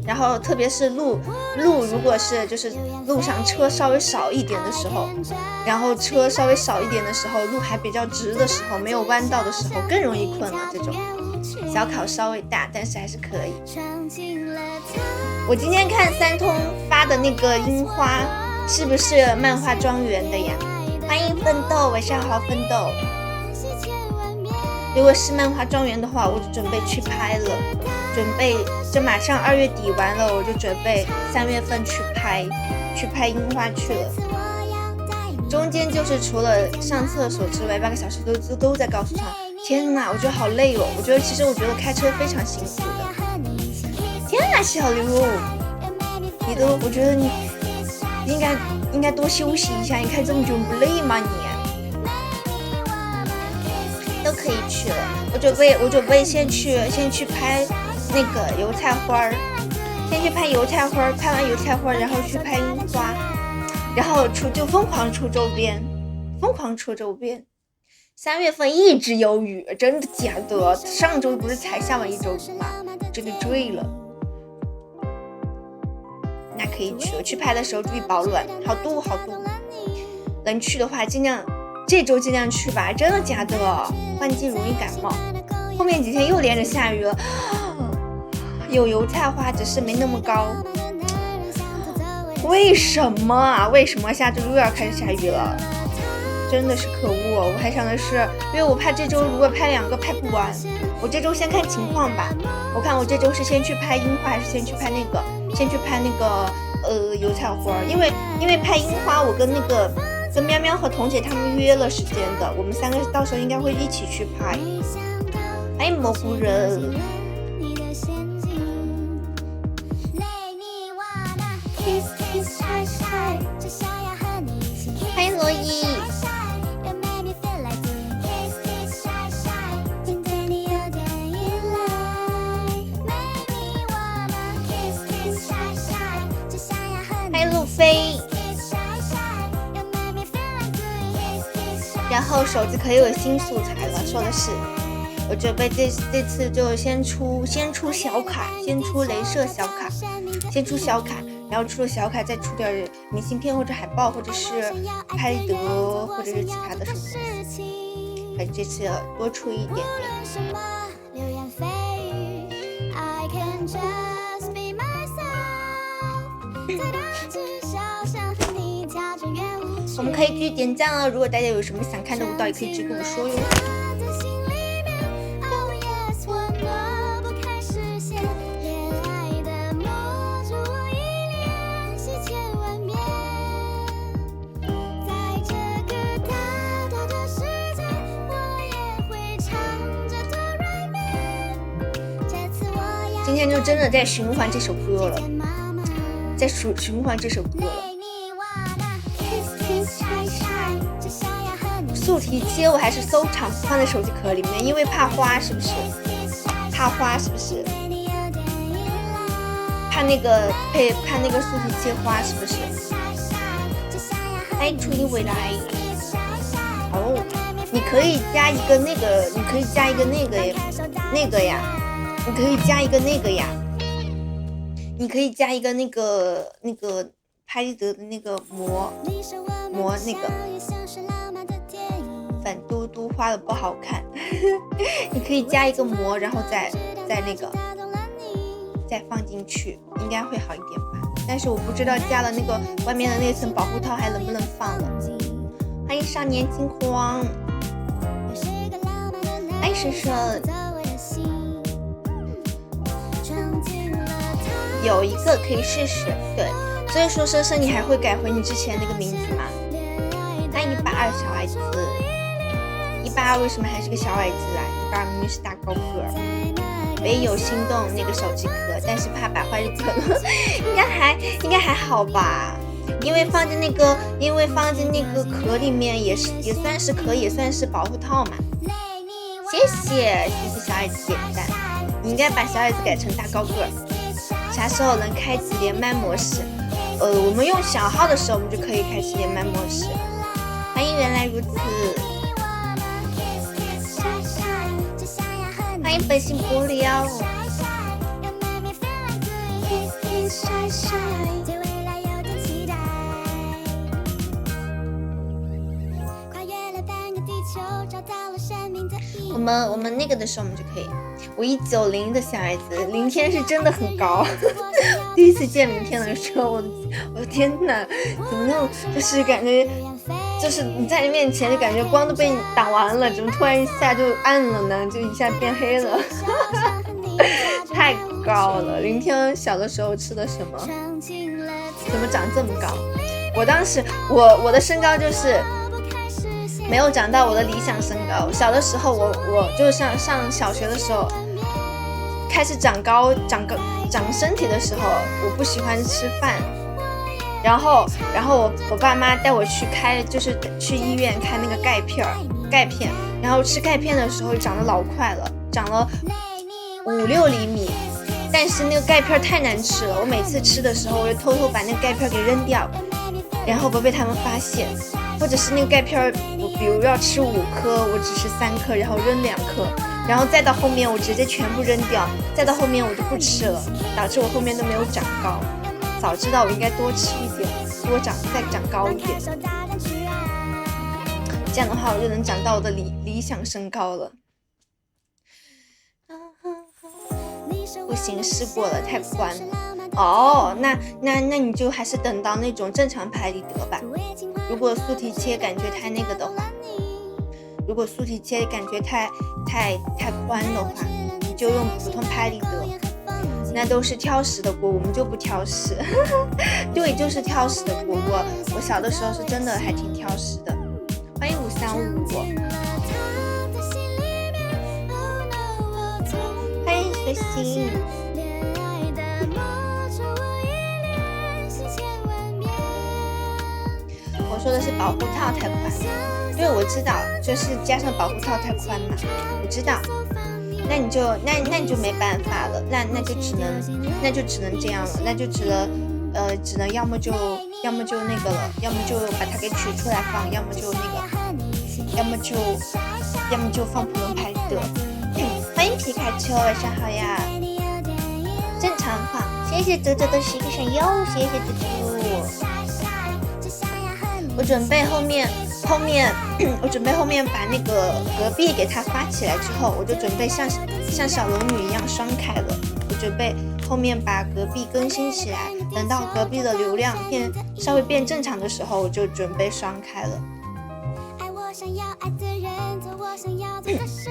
然后特别是路如果是就是路上车稍微少一点的时候，路还比较直的时候，没有弯道的时候更容易困了。这种小考稍微大，但是还是可以。我今天看三通发的那个樱花，是不是漫画庄园的呀？欢迎奋斗，晚上好，奋斗。如果是漫画庄园的话，我就准备去拍了，就马上2月底完了，我就准备3月份去拍樱花去了。中间就是除了上厕所之外，8个小时都在高速上。天哪，我觉得好累哦。我觉得开车非常辛苦的。天哪，小刘，我觉得你应该多休息一下。你开这么久不累吗你？都可以去了。我准备先去拍那个油菜花，先去拍油菜花，拍完油菜花，然后去拍樱花，然后就疯狂出周边。3月份一直有雨，真的假的？上周不是才下完1周雨吗？真的醉了。那可以去。去拍的时候注意保暖，好度好度。能去的话尽量这周尽量去吧。真的假的？换季容易感冒。后面几天又连着下雨了，有油菜花，只是没那么高。为什么啊？为什么下周又要开始下雨了？真的是可恶！我还想的是，因为我怕这周如果拍2个拍不完，我这周先看情况吧。我看我这周是先去拍樱花，还是先去拍那个油菜花？因为拍樱花，我跟喵喵和彤姐他们约了时间的，我们3个到时候应该会一起去拍。欢迎蘑菇人。欢迎罗伊。欢迎路飞。然后手机可以有新素材了，说的是我准备这次就先出小卡，先出镭射小卡，先出小卡，然后出了小卡再出点明信片或者海报，或者是拍得或者是其他的什么东西，还这次多出一点点。我们可以继续点赞了，如果大家有什么想看的舞蹈也可以直接跟我说哟。今天就真的在循环这首歌了，在循环这首歌了。素题切我还是收藏放在手机壳里面，因为怕花，是不是？怕花是不是？怕那个素题切花是不是？哎，初一回来。哦，你可以加一个那个，你可以加一个那个呀，你可以加一个那个呀，你可以加一个那个拍得的那个膜那个。粉嘟嘟画的不好看你可以加一个膜，然后再那个再放进去，应该会好一点吧。但是我不知道加了那个外面的那层保护套还能不能放了。欢迎少年惊慌，欢迎婶婶。有一个可以试试，对，所以说婶婶你还会改回你之前那个名字吗？欢迎182小矮子。182为什么还是个小矮子啊？182明明是大高个儿。我也有心动那个手机壳，但是怕把坏日子了，应该还好吧？因为放进那个壳里面也算是壳，也算是保护套嘛。谢谢小矮子点赞，你应该把小矮子改成大高个儿。啥时候能开启连麦模式？我们用小号的时候，我们就可以开启连麦模式。欢迎原来如此。欢迎本性不了。我们那个的时候我们就可以。我190的小孩子，林天是真的很高。第一次见林天的时候，我的天哪，怎么那种就是感觉，就是你在你面前就感觉光都被你打完了，怎么突然一下就暗了呢？就一下变黑了，太高了。林天小的时候吃的什么？怎么长这么高？我当时我的身高就是没有长到我的理想身高。小的时候我就上小学的时候开始长身体的时候，我不喜欢吃饭，然后我爸妈带我去就是去医院开那个钙片，然后吃钙片的时候长得老快了，长了5-6厘米，但是那个钙片太难吃了，我每次吃的时候我就偷偷把那个钙片给扔掉，然后不被他们发现。或者是那个钙片，我比如要吃5颗，我只吃3颗，然后扔2颗，然后再到后面我直接全部扔掉，再到后面我就不吃了，导致我后面都没有长高。早知道我应该多吃一点，再长高一点，这样的话我就能长到我的理想身高了。不行，试过了，太宽了。哦，那你就还是等到那种正常拍立得吧。如果素体切感觉太那个的话，如果素体切感觉太宽的话，你就用普通拍立得。那都是挑食的锅，我们就不挑食。对，就是挑食的锅。我小的时候是真的还挺挑食的。欢迎5355，欢迎随心。我说的是保护套太宽，对，我知道，就是加上保护套太宽嘛，我知道。那你就没办法了，那就只能这样了，那就只能要么就那个了，要么就把它给取出来放，要么就那个，要么就放普通拍立得。欢迎皮卡丘，晚上好呀。正常放，谢谢泽泽的11个闪耀，谢谢泽泽。我准备后面把那个隔壁给它发起来之后，我就准备像小龙女一样双开了。我准备后面把隔壁更新起来，等到隔壁的流量稍微变正常的时候，我就准备双开了。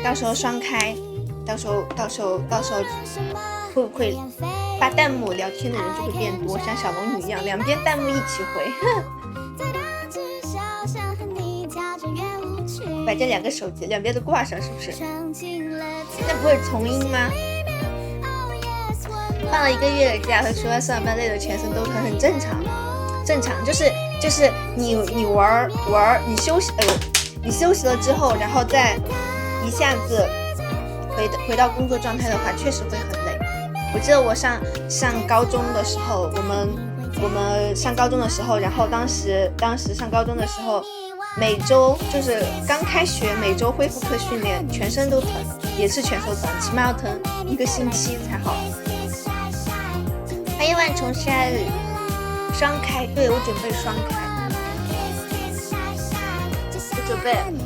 到时候双开，到时候会不会发弹幕聊天的人就会变多，像小龙女一样，两边弹幕一起回。把这两个手机两边都挂上，是不是？那不会重音吗？放了1个月的假和除了上班累的全身都疼，很正常。就是你玩你休息，你休息了之后，然后再一下子回到工作状态的话，确实会很累。我记得我上高中的时候，我们上高中的时候，然后当时上高中的时候。每周就是刚开学，每周恢复课训练，全身都疼，也是全身疼，起码要疼1个星期才好。欢迎万重山，双开，对，我准备双开。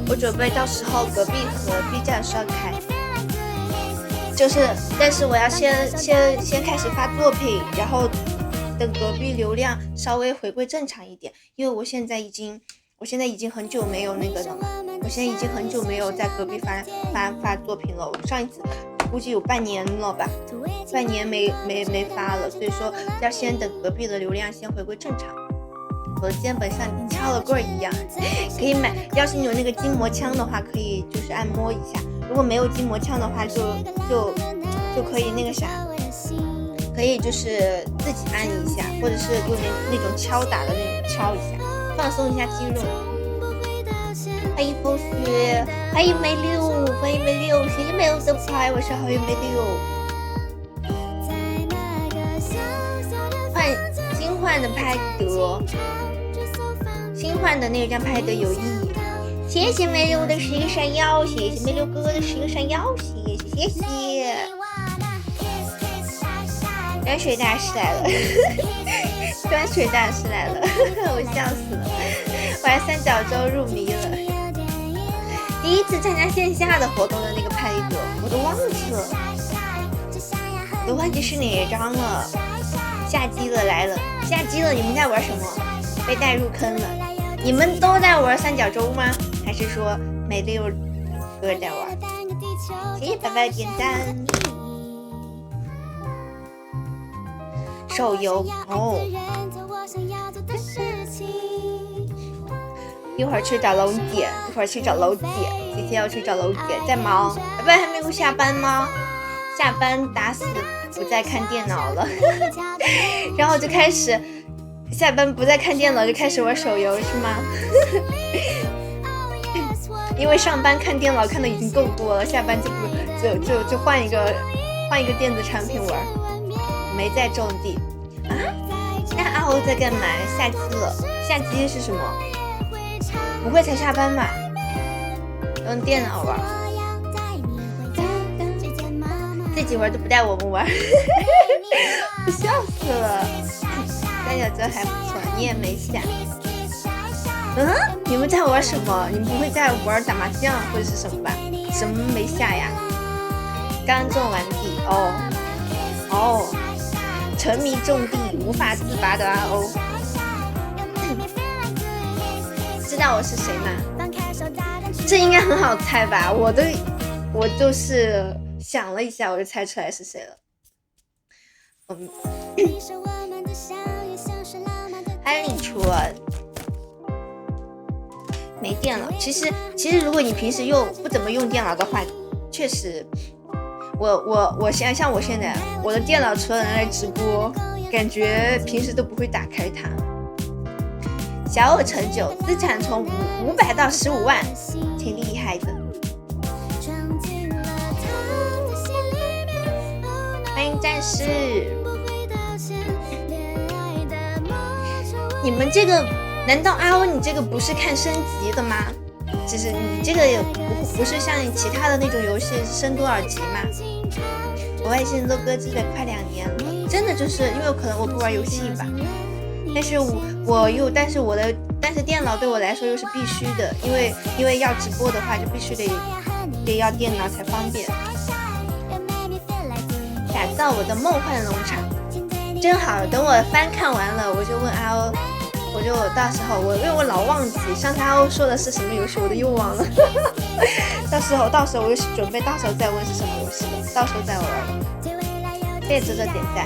我准备到时候隔壁和 B 站双开，但是我要先开始发作品，然后等隔壁流量稍微回归正常一点，因为我现在已经很久没有那个了，我现在已经很久没有在隔壁发作品了。我上一次估计有半年了吧，半年没发了，所以说要先等隔壁的流量先回归正常。我的肩膀像你敲了棍一样，可以买。要是你有那个筋膜枪的话，可以就是按摩一下；如果没有筋膜枪的话，就可以那个啥，可以就是自己按一下，或者是用那种敲打的那种敲一下。放松一下肌肉。欢迎风雪，欢迎梅六，欢迎梅六，谢谢梅六的拍，我是好运梅六。新换的拍得，新换的那张拍得有意义。谢谢梅六的11个闪耀，谢谢梅六哥哥的11个闪耀，谢谢。端水大师来了。端水大师来了，我笑死了，我还三角洲入迷了。第一次参加线下的活动的那个拍立得，我都忘记了，都忘记是哪一张了。下机了来了，下机了，你们在玩什么？被带入坑了？你们都在玩三角洲吗？还是说梅六哥在玩？谢谢白白点赞。手游哦，一会儿去找楼姐，姐姐要去找楼姐，在忙。白白还没有下班吗？下班打死不再看电脑了，然后就开始下班不再看电脑，就开始玩手游是吗？因为上班看电脑看的已经够多了，下班就换一个电子产品玩。没在种地啊？那阿欧在干嘛？下机了？下机是什么？不会才下班吧？用电脑玩，自己玩都不带我们玩，我笑死了。三角洲还不错，你也没下。你们在玩什么？你们不会在玩打麻将或者是什么吧？什么没下呀？刚种完地沉迷种地无法自拔的RO。知道我是谁吗？这应该很好猜吧？我就是想了一下，我就猜出来是谁了。安利出没电了。其实如果你平时不怎么用电脑的话，确实，我像我现在我的电脑除了拿来直播，感觉平时都不会打开它。小有成就，资产从500到15万，挺厉害的。欢迎战士。你们这个难道RO你这个不是看升级的吗？就是你这个也不是像其他的那种游戏升多少级吗？我外线都搁置了快2年了，真的就是因为可能我不玩游戏吧。但是电脑对我来说又是必须的，因为要直播的话就必须得要电脑才方便。打造我的梦幻农场，真好！等我翻看完了，我就问RO，我就到时候因为我老忘记上次RO说的是什么游戏，我都又忘了。到时候我就准备到时候再问是什么游戏了，到时候再玩。谢谢哲哲点赞。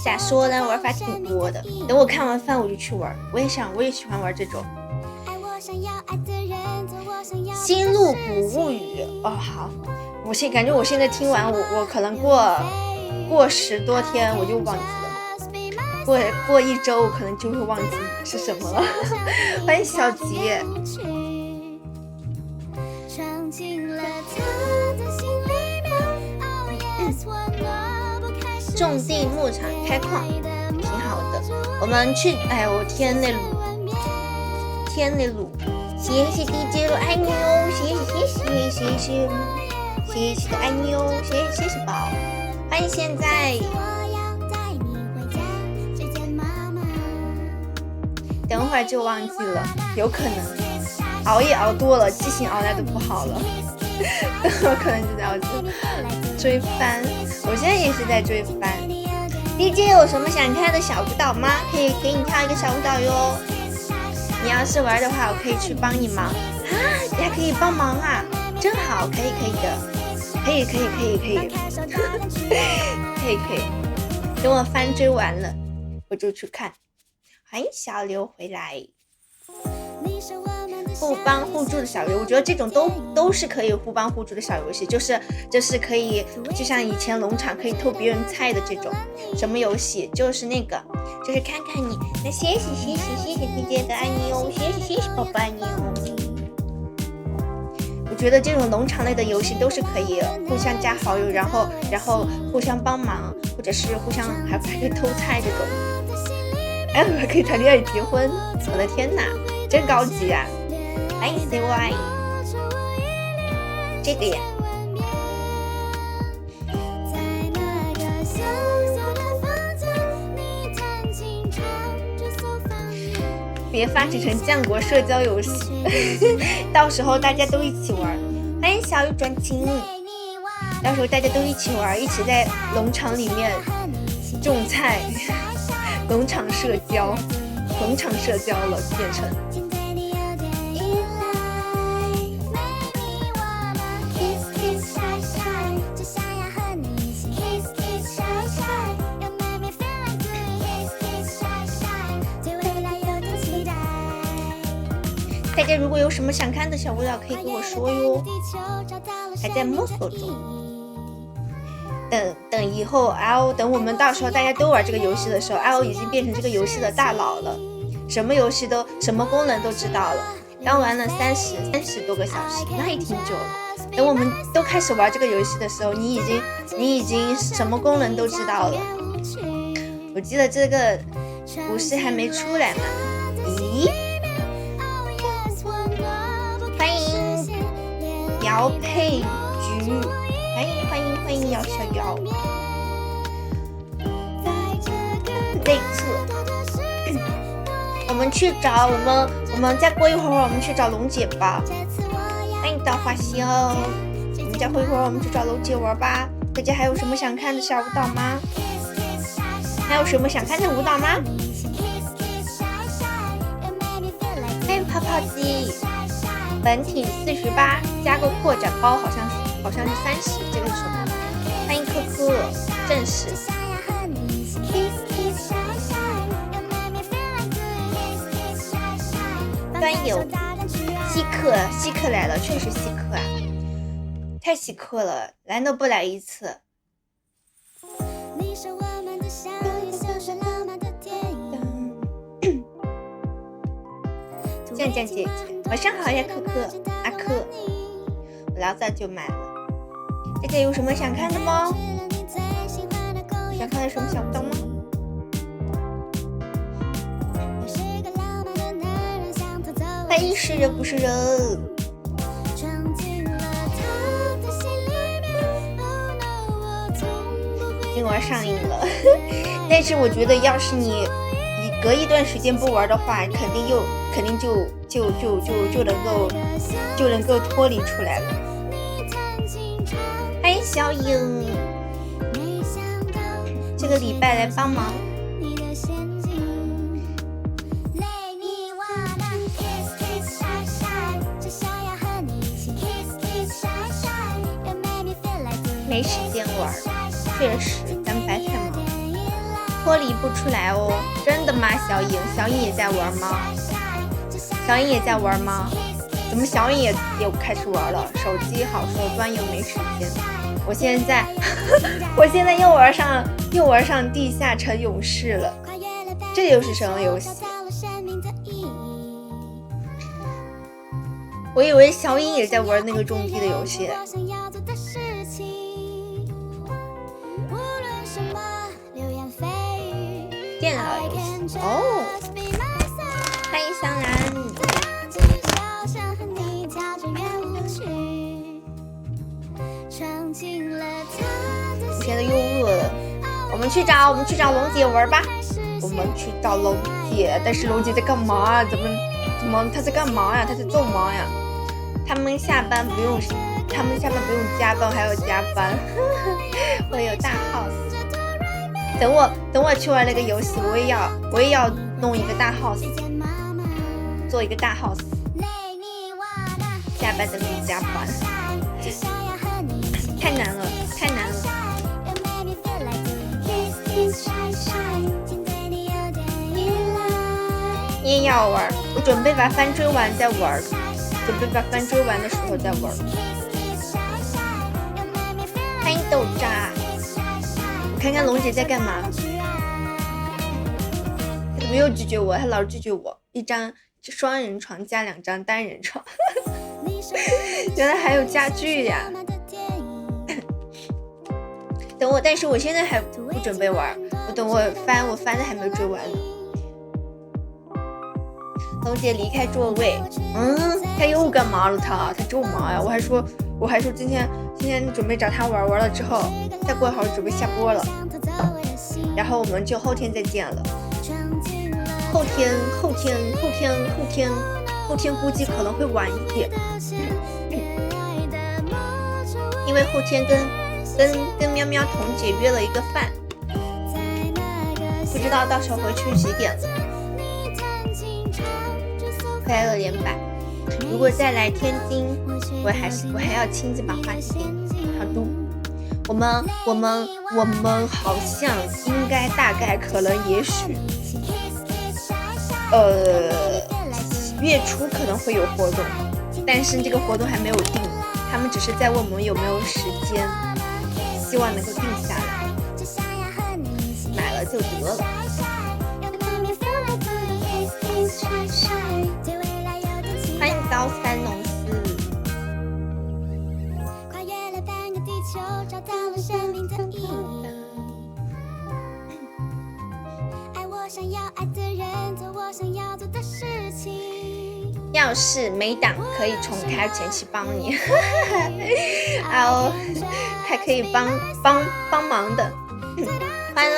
瞎说的玩法挺多的，等我看完番我就去玩。我也喜欢玩这种。新露谷物语好，感觉我现在听完我可能过10多天我就忘记了，过1周我可能就会忘记是什么了。欢迎小吉。种地牧场开矿挺好的，我们去我天内鲁，谢谢 DJ 爱你哦，谢谢爱你哦，谢谢宝，欢迎现在。等会儿就忘记了，有可能熬夜熬多了，记性熬来都不好了。等会儿可能就这样子追番，我现在也是在追番。DJ 有什么想看的小舞蹈吗？可以给你跳一个小舞蹈哟。你要是玩的话，我可以去帮你忙啊！你还可以帮忙啊，真好，可以的，可以，可以。等我番追完了，我就去看。欢迎小刘回来。互帮互助的小游戏，我觉得这种都是可以互帮互助的小游戏，就是可以，就像以前农场可以偷别人菜的这种。什么游戏？就是那个，就是看看你。那谢谢弟弟的爱你哦，谢谢宝宝爱你哦。我觉得这种农场类的游戏都是可以互相加好友，然后互相帮忙，或者是互相还可以偷菜这种。还可以谈恋爱结婚，我的天哪，真高级啊！欢迎 CY， 这个呀，别发展成降国社交游戏，到时候大家都一起玩。欢迎小雨转情，到时候大家都一起玩，一起在农场里面种菜，农场社交了，变成。大家如果有什么想看的小舞蹈，可以跟我说哟，还在摸索中。等以后 RO， 等我们到时候大家都玩这个游戏的时候 ，RO 已经变成这个游戏的大佬了，什么游戏什么功能都知道了。刚玩了30多个小时，那也挺久了。等我们都开始玩这个游戏的时候，你已经什么功能都知道了。我记得这个不是还没出来吗？咦？欢迎姚佩菊，欢迎姚小姚。内测。我们去找我们再过一会儿我们去找龙姐吧。欢迎稻花香，我们再过一会儿我们去找龙姐玩吧。大家还有什么想看的小舞蹈吗？还有什么想看的舞蹈吗？欢迎泡泡机，本体48加个扩展包，好像是30，这个是什么？欢迎可可，正式。端游稀客来了，确实稀客啊，太稀客了，来都不来一次。酱酱姐姐，晚上好呀，可可阿珂，我老早就买了。大家有什么想看的吗？想看什么小动吗？欢迎是人不是人。今晚上瘾了，但是我觉得要是你隔一段时间不玩的话，肯定就能够脱离出来了。欢迎小影，这个礼拜来帮忙。没时间玩，确实咱们白太忙，脱离不出来哦。真的吗？小影也在玩吗？小影也在玩吗？怎么小影也开始玩了？手机好说，端游没时间。我现在又玩上地下城勇士了，这又是什么游戏？我以为小影也在玩那个种地的游戏。电脑游戏哦，欢迎香兰。我现在又饿了，我们去找龙姐玩吧。我们去找龙姐，但是龙姐在干嘛啊？怎么她在干嘛呀？她在做嘛呀？他们下班不用加班，还要加班。我有大 house。等我去玩那个游戏，我也要弄一个大 house， 做一个大 house。下班等你加班，太难了。你也要玩？我准备把番追完再玩，的时候再玩。欢迎豆渣。看看龙姐在干嘛？她怎么又拒绝我？她老拒绝我。一张双人床加2张单人床，原来还有家具呀！等我，但是我现在还不准备玩，我等我番的还没追完呢。龙姐离开座位，她又干嘛了？她咒嘛呀？我还说今天准备找她玩了之后，再过一会儿准备下播了，然后我们就后天再见了。后天估计可能会晚一点，因为后天跟喵喵彤姐约了一个饭，不知道到时候回去几点了。快乐连摆，如果再来天津，我还要亲自把话题好读。我们好像应该大概可能也许月初可能会有活动，但是这个活动还没有定，他们只是在问我们有没有时间，希望能够定下来，买了就得了。欢迎高三农斯。跨越了半个地球，找到了生命的意义。爱我想要爱的人，做我想要做的事情。要是没档可以重开前期帮你，还可以帮忙的。欢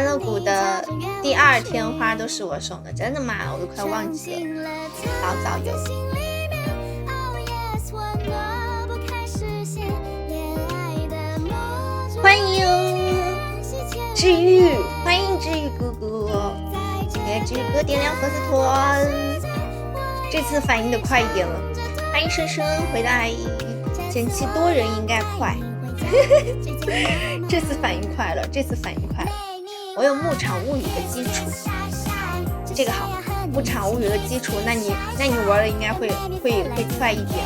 乐谷的第2天花都是我送的，真的吗？我都快忘记了，早有。欢迎治愈，欢迎治愈哥哥，给治愈哥点亮粉丝团。这次反应的快一点了，欢迎深深回来，前期多人应该快。这次反应快了，我有牧场物语的基础，这个好，牧场物语的基础，那你玩的应该会快一点，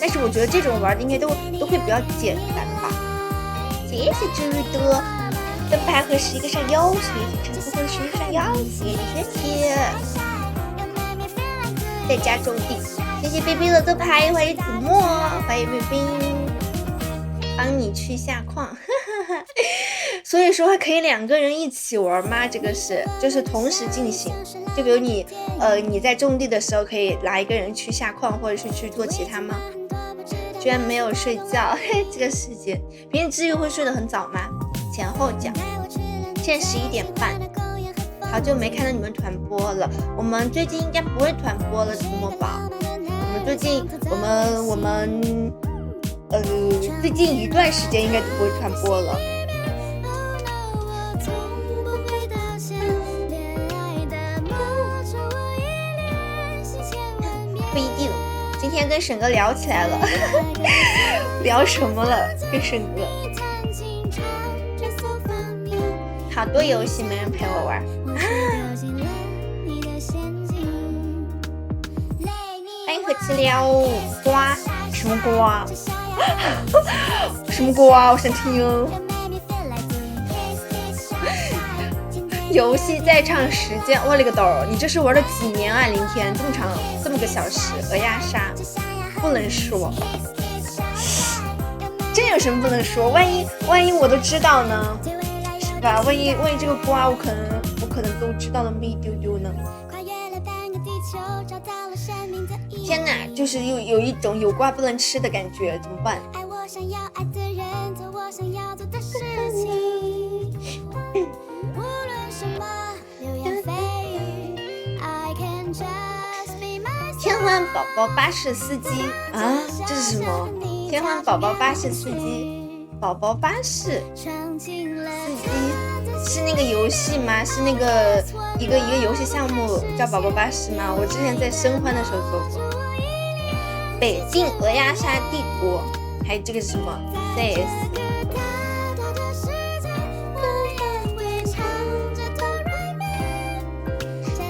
但是我觉得这种玩的应该都会比较简单吧。谢谢治愈的灯牌和11个闪耀，谢谢陈和11个闪耀，谢谢。在家种地，谢谢冰冰的灯牌，欢迎子墨，欢迎冰冰。帮你去下矿，所以说可以2个人一起玩吗？这个就是同时进行，就比如你在种地的时候可以拿1个人去下矿，或者是去做其他吗？居然没有睡觉，这个时间，平时治愈会睡得很早吗？前后脚，现在11点半，好久没看到你们团播了，我们最近应该不会团播了，子墨宝，我们最近最近一段时间应该都不会传播了。不一定，今天跟沈哥聊起来了，聊什么了？跟沈哥，好多游戏没人陪我玩。欢迎和气聊瓜，什么瓜？什么歌啊？我想听哦。游戏在唱时间，我勒个豆！你这是玩了几年啊？林天这么长，这么个小时，鹅鸭杀不能说，这有什么不能说？万一我都知道呢，是吧？万一这个瓜我可能都知道那么一丢丢呢。天哪，就是有一种有瓜不能吃的感觉，怎么办？天欢宝宝巴士司机啊，这是什么？天欢宝宝巴士司机，宝宝巴士司机是那个游戏吗？是那个一个游戏项目叫宝宝巴士吗？我之前在生欢的时候做过。北京鹅鸭杀帝国，还有这个是什么 CS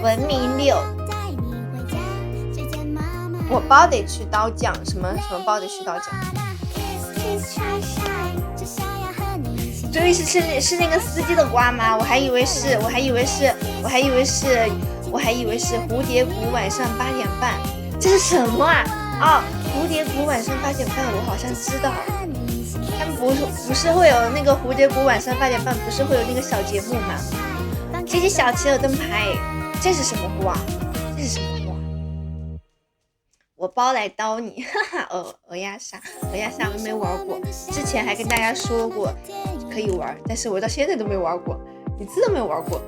文明6，我包得去刀匠，什么包得去刀匠？这位是那个司机的瓜吗？我还以为是蝴蝶谷晚上8点半，这是什么啊？哦，蝴蝶谷晚上8点半，我好像知道，他们不是会有那个蝴蝶谷晚上8点半，不是会有那个小节目吗？谢谢小七的灯牌，这是什么瓜？这是什么瓜？我包来刀你，哈哈，鹅鸭杀我没玩过，之前还跟大家说过可以玩，但是我到现在都没玩过，一次都没玩过。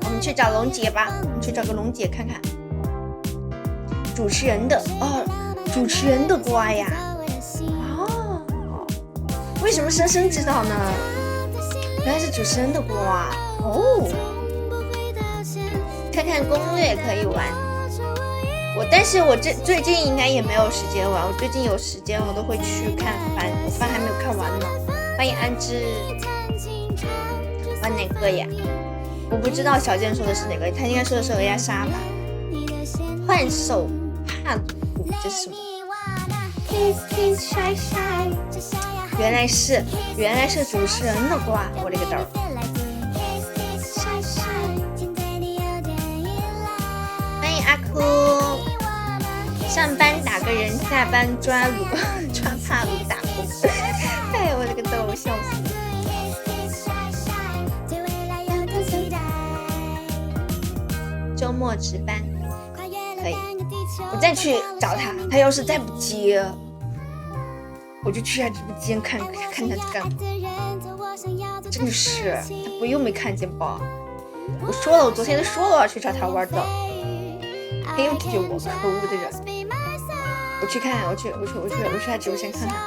我们去找龙姐吧，去找个龙姐看看。主持人的瓜呀。哦，为什么深深知道呢？原来是主持人的瓜哦。看看攻略可以玩。但是我最近应该也没有时间玩，我最近有时间我都会去看番，我番还没有看完呢。欢迎安之。玩哪个呀？我不知道小健说的是哪个，他应该说的是鹅鸭杀吧。幻兽帕鲁，这是什么？原来是主持人的瓜，我勒个豆！欢迎阿哭。上班打个人，下班抓帕鲁打工。哎，我勒个豆，笑死！周末值班可以。我再去找他，他要是再不接，我就去他直播间看看他在干嘛。真的是，他不又没看见吧？我说了，我昨天都说了我要去找他玩的，他又拒绝我，可恶的人！我去看，我去他直播间看看。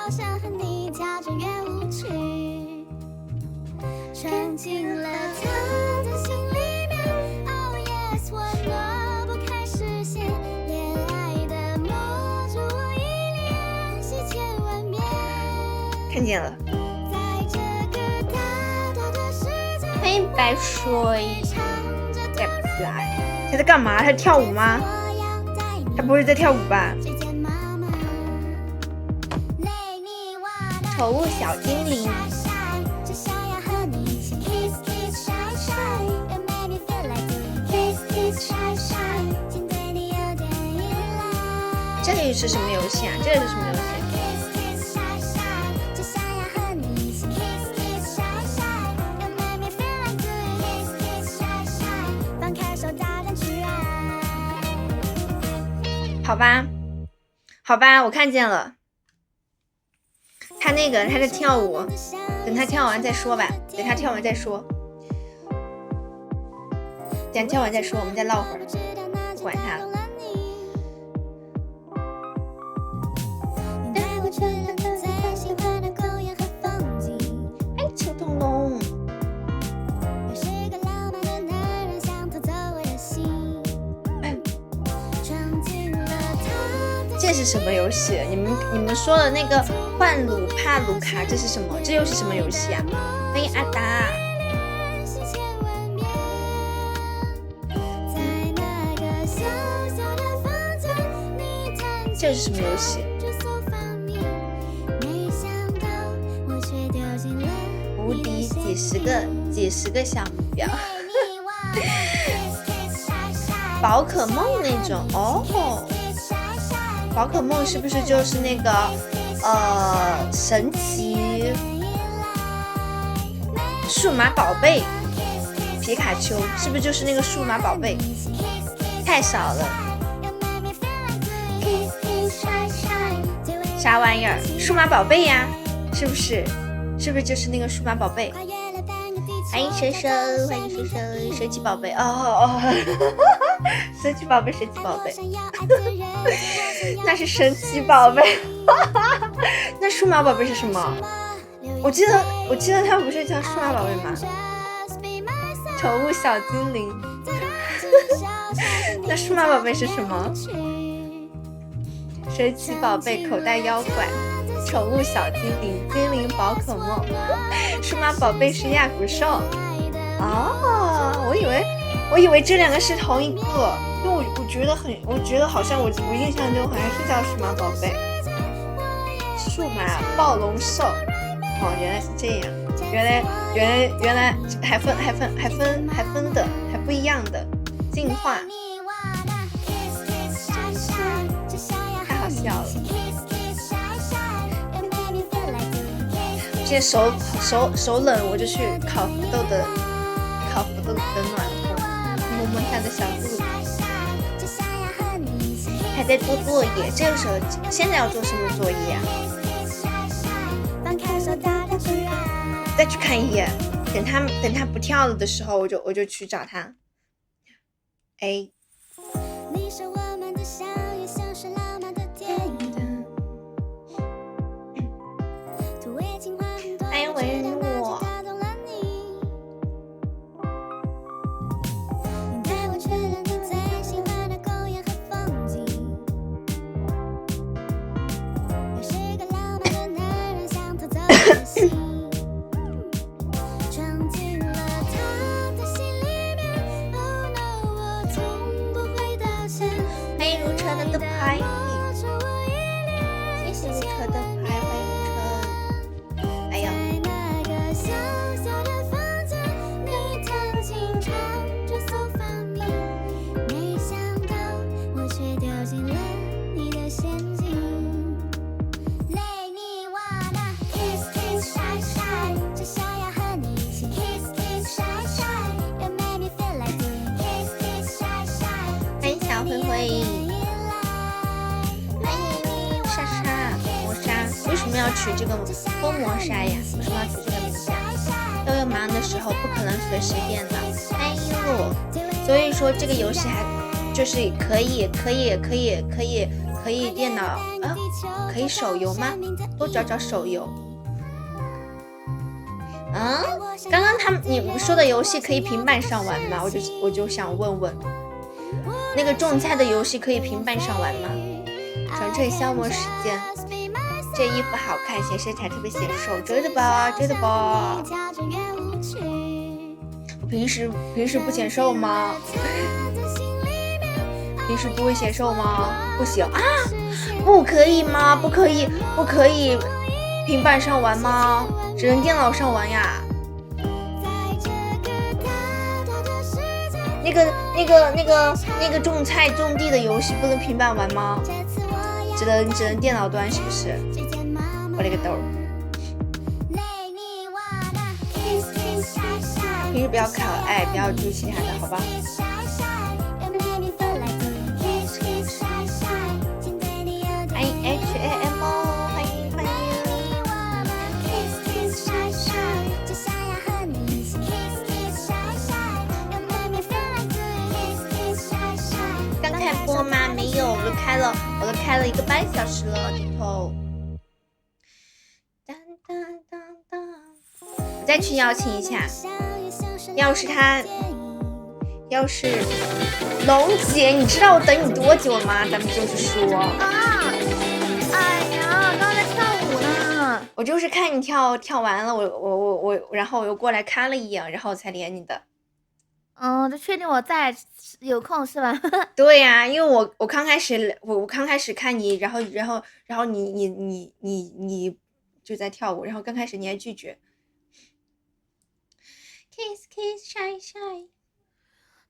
看见了，欢迎白水，再不来，他在干嘛？他在跳舞吗？他不会在跳舞吧？宠物小精灵，这里是什么游戏啊？这里是什么游戏？好吧，好吧，我看见了，他那个他在跳舞，等他跳完再说吧，等他跳完再说，等他跳完再说，我们再唠会儿，不管他了。哎，秋东龙。这是什么游戏？你们说的那个换鲁帕鲁卡，这是什么？这又是什么游戏啊？欢迎阿达。这是什么游戏？无敌几十个小目标，宝可梦那种哦。宝可梦是不是就是那个神奇数码宝贝皮卡丘？是不是就是那个数码宝贝？太少了，啥玩意儿？数码宝贝呀，是不是？是不是就是那个数码宝贝？欢迎神神，欢迎神神，神奇宝贝哦，神奇宝贝，神奇宝贝，那是神奇宝贝。那数码宝贝是什么？我记得它不是叫数码宝贝吗？宠物小精灵。那数码宝贝是什么？神奇宝贝，口袋妖怪，宠物小精灵，精灵宝可梦，数码宝贝是亚古兽。哦，我以为这两个是同一个，因为我觉得好像我印象中好像是叫数码宝贝，数码暴龙兽。哦，原来是这样，原来还分的，还不一样的进化，太好笑了。现在手冷，我就去烤福豆的暖和，摸摸它的小肚子。还在做作业，这个时候现在要做什么作业啊？再去看一眼，等他不跳了的时候，我就去找他。哎。欢迎维诺。欢迎如车的拍，谢谢如车的拍，欢迎如车。哎呀，欢迎小灰灰。取这个疯魔杀呀？为什么要取这个名字啊？都有忙的时候不可能随时电脑。哎呦，所以说这个游戏还就是可以电脑啊，可以手游吗？多找找手游。刚刚你们说的游戏可以平板上玩吗？我就想问问，那个种菜的游戏可以平板上玩吗？纯粹消磨时间。这衣服好看，显身材特别显瘦，追的吧。平时不显瘦吗？平时不会显瘦吗？不行啊，不可以吗？不可以平板上玩吗？只能电脑上玩呀。那个种菜种地的游戏不能平板玩吗？只能电脑端是不是？我勒个豆！平时不要可爱，不要注意其他的，好吧？IHAMO， 欢迎。刚开播吗？没有，我都开了1个半小时了，顶头。我再去邀请一下，要是龙姐，你知道我等你多久了吗？咱们就是说啊，哎呀，刚才跳舞呢。我就是看你跳完了，我然后我又过来看了一眼，然后我才连你的。就确定我在有空是吧？对呀，因为我刚开始看你，然后你就在跳舞，然后刚开始你还拒绝。Kiss kiss shy shy。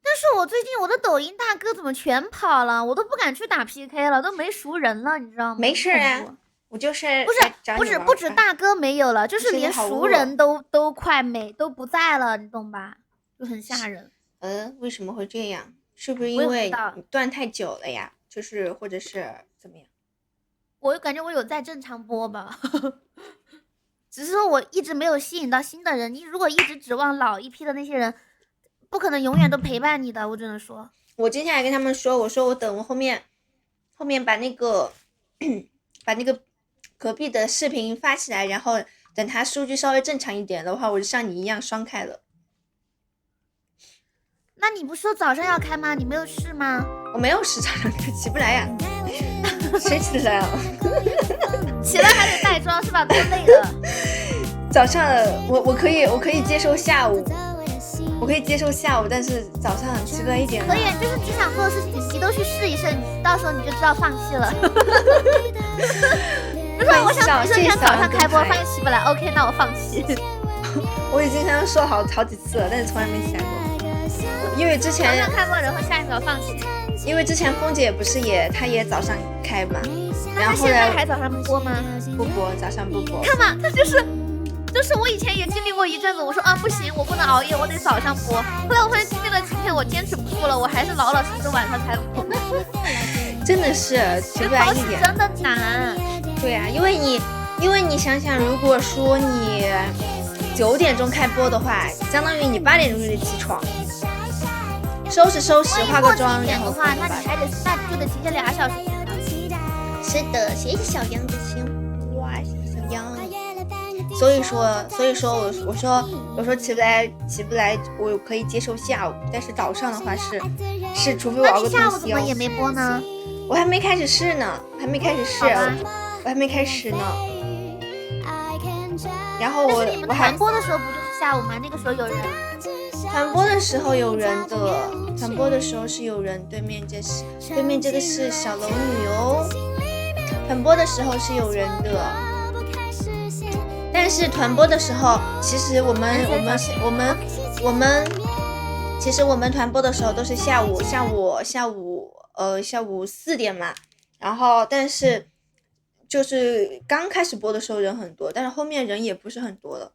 但是我最近我的抖音大哥怎么全跑了？我都不敢去打 PK 了，都没熟人了，你知道吗？没事啊，我就是不止大哥没有了，就是连熟人都快都不在了，你懂吧？就很吓人。为什么会这样？是不是因为你断太久了呀？就是或者是怎么样？我感觉我有在正常播吧，只是说我一直没有吸引到新的人。你如果一直指望老一批的那些人，不可能永远都陪伴你的。我只能说，我今天还跟他们说，我说我等我后面把那个隔壁的视频发起来，然后等他数据稍微正常一点的话，我就像你一样双开了。那你不说早上要开吗？你没有试吗？我没有试，早上起不来呀。谁起得来啊？起来还得带妆是吧？多累了。早上我可以接受下午，但是早上起不来一点。可以，就是你想做的事情，你都去试一试，到时候你就知道放弃了。不是，我想比如说今天早上开播，发现起不来 ，OK， 那我放弃。我已经跟他说好几次了，但是从来没起来过。因为之前早上开播，然后下一秒放弃。因为之前峰姐不是她也早上开嘛，然后现在还早上播吗？不播，早上不播。看嘛，他就是我以前也经历过一阵子，我说不行，我不能熬夜，我得早上播。后来我发现经历了几天，我坚持不住了，我还是老实实晚上才播。真的是起不来一点，真的难。对呀，因为你想想，如果说你9点钟开播的话，相当于你8点钟就得起床，收拾，化个妆，然后的话，那就得提前2小时。是的，谢谢小杨的心，哇，谢谢小杨。所以说我说起不来，我可以接受下午，但是早上的话是除非我熬个通宵。那你下午怎么也没播呢？我还没开始试呢，我还没开始呢。然后但是你们团播的时候不就是下午吗？那个时候有人。团播的时候有人的，团播的时候是有人，对面这个是小龙女哦。团播的时候是有人的，但是团播的时候，其实我们其实我们团播的时候都是下午4点嘛，然后但是就是刚开始播的时候人很多，但是后面人也不是很多了，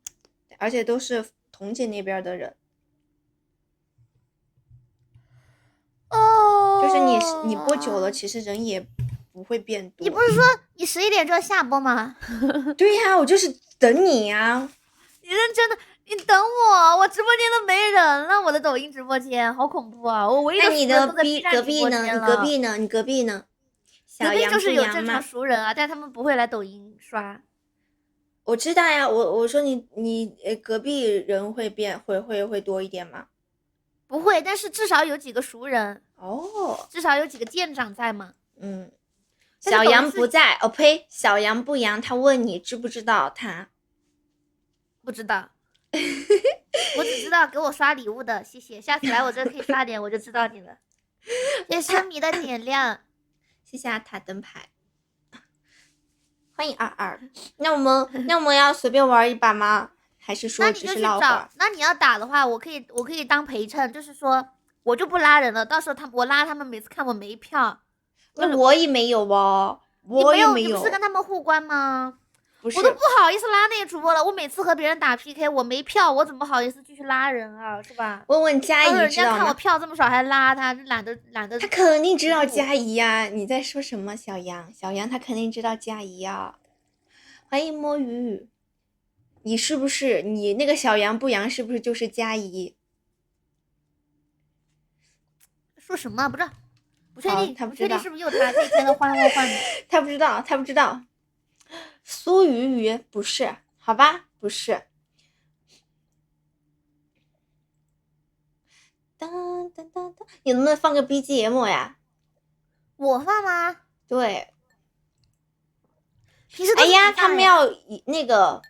而且都是彤姐那边的人。就是你播久了，其实人也不会变多。你不是说你11点就要下播吗？对呀，我就是等你呀。你认真的，你等我，我直播间都没人了，我的抖音直播间好恐怖啊！我唯一的熟人都在 B 站直播间了。你隔壁呢？你隔壁呢？隔壁就是有正常熟人啊，但他们不会来抖音刷。我知道呀，我说你隔壁人会多一点吗？不会，但是至少有几个熟人哦，至少有几个店长在嘛。小杨不在，哦呸，小杨不阳，他问你知不知道他？不知道，我只知道给我刷礼物的，谢谢，下次来我这可以刷点，我就知道你了。谢谢米的点亮，谢谢阿塔灯牌，欢迎22。那我们要随便玩一把吗？还是说只是唠会儿？那你要打的话，我可以当陪衬，就是说我就不拉人了，到时候我拉他们，每次看我没票。那我也没有哦，我也没有。你不是跟他们互关吗？不是，我都不好意思拉那些主播了。我每次和别人打 PK，我没票，我怎么好意思继续拉人啊？是吧？问问佳怡，人家看我票这么少还拉他，懒得。他肯定知道佳怡呀！你在说什么，小杨？小杨他肯定知道佳怡呀。欢迎摸鱼，你是不是你那个小杨不阳是不是就是佳怡？说什么？不知道，不确定，他不知道是不是又他这一天都换的？他不知道。苏鱼不是，好吧，不是。当当当当，你能不能放个 BGM 呀？我放吗？对。平时哎呀，他们要那个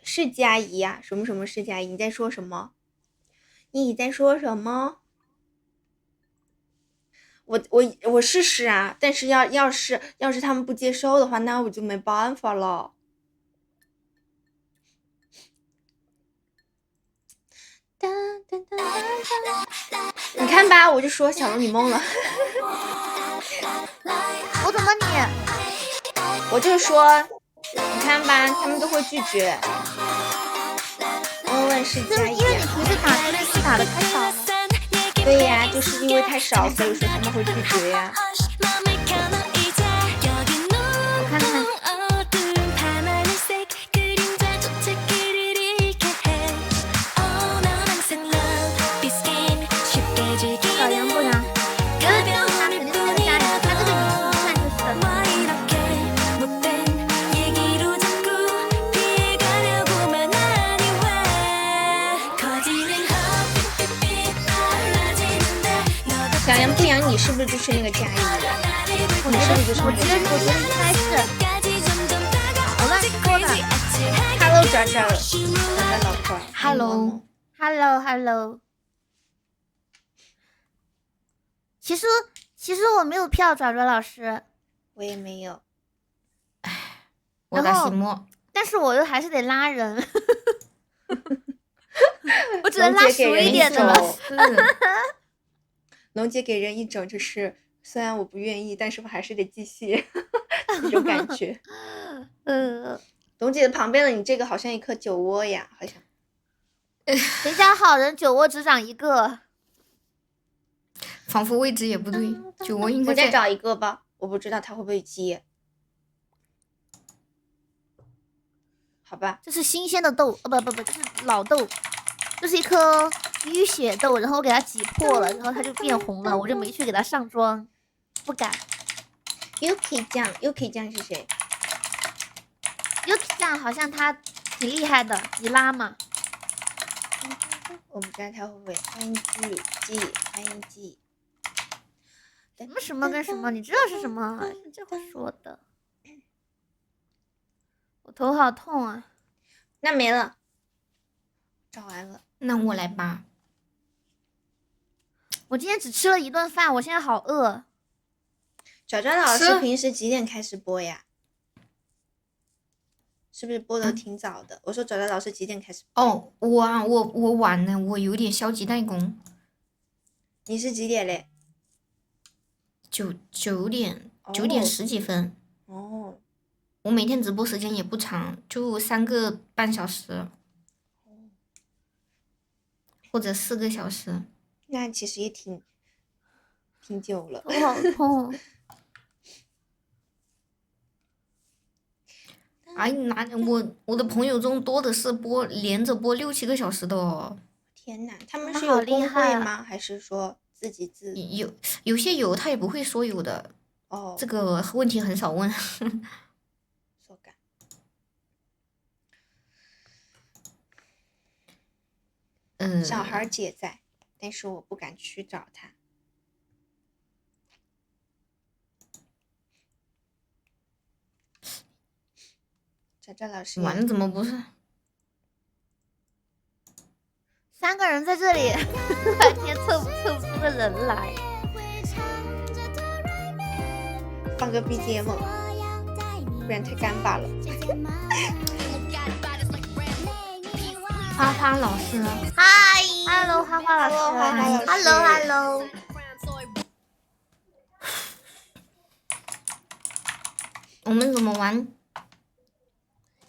是佳怡呀？什么什么是佳怡？你在说什么？你在说什么？我试试啊，但是要是他们不接收的话，那我就没办法了。你看吧，我就说小龙你懵了。我怎么你？我就说，你看吧，他们都会拒绝。问是佳怡，因为你平时打这类似打的太少了。对呀，就是因为太少，所以说他们会拒绝呀。我看看。小杨不阳，觉得他肯定是跟家里，他这个语气一看就是小杨不阳，你是不是就是那个佳怡？我觉得应该是。我乱说的。Hello， 爪爪老婆。Hello。其实我没有票，爪爪老师。我也没有。唉，我的心魔。但是我又还是得拉人。我只能拉熟一点的了。龙姐给人一种就是，虽然我不愿意，但是我还是得继续那种感觉。龙姐的旁边的你这个好像一颗酒窝呀，好像。谁家好人酒窝只长一个？仿佛位置也不对，酒窝应该我再找一个吧，我不知道他会不会接。好吧，这是新鲜的豆，不，这是老豆，这是一颗淤血豆，然后我给它挤破了，然后它就变红了，我就没去给它上妆，不敢。Yuki 酱是谁 ？Yuki 酱好像他挺厉害的，你拉嘛？我不知道他会不会。欢迎欢迎G。什么跟什么？你知道是什么？是这会说的。我头好痛啊！那没了，找完了。那我来吧。我今天只吃了一顿饭，我现在好饿。爪爪老师平时几点开始播呀？是不是播的挺早的？我说爪爪老师几点开始播？哦，我晚了，我有点消极怠工。你是几点嘞？9点10几分。哦。我每天直播时间也不长，就3个半小时，或者4个小时。那其实也挺久了。头好痛。哎，我的朋友中多的是连着播6、7个小时的哦。天哪，他们他们好是有公厉害啊会吗？还是说自己自？有些有，他也不会说有的。哦，这个问题很少问。手感。小孩姐在，但是我不敢去找她。找老师。完了，怎么不是？3个人在这里，半天凑不出个人来。放个 BGM，不然太干巴了。花花老师，嗨 ，Hello， 花花老师 ，Hello， 我们怎么玩？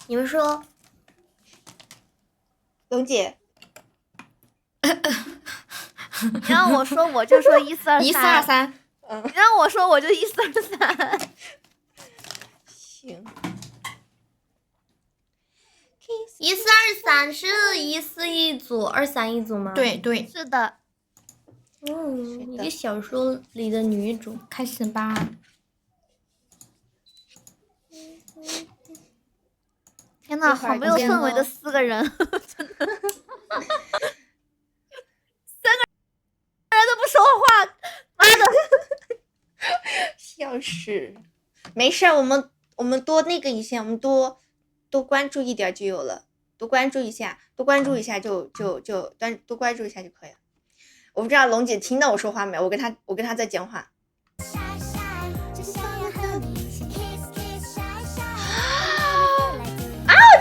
你们说，龙姐，你让我说我就说1423，你让我说我就1423。行。1423是14一组，23一组吗？对对，是的。一个小说里的女主。开始吧。天呐，好没有氛围的4个人，真的，3个人都不说话，妈的，笑死！没事儿，我们多那个一下，我们多关注一点就有了，多关注一下就多关注一下就可以了。我不知道龙姐听到我说话没有，我跟她在讲话。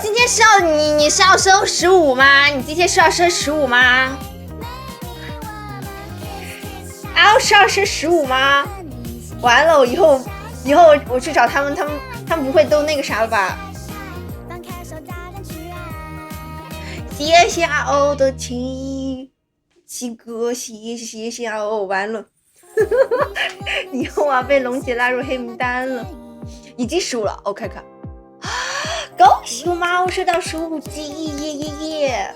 今天是要你是要升15吗？你今天是要升15吗？是要升15吗？完了，我以后我去找他们不会都那个啥了吧？谢谢我的亲哥，谢谢我，完了，以后啊被龙姐拉入黑名单了，已经15了，我看看。恭喜我妈，我收到15级，耶耶耶！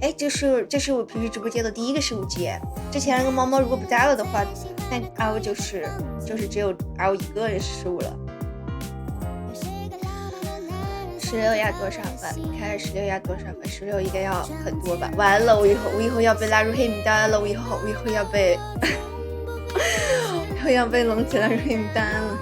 哎，这是我平时直播间的第一个15级。之前那个猫猫如果不加了的话，那 RO 就是只有 RO 一个人15了。16要多少分？看16要多少分？16应该要很多吧？完了，我以后要被拉入黑名单了，我以后要被要被龙姐拉入黑名单了。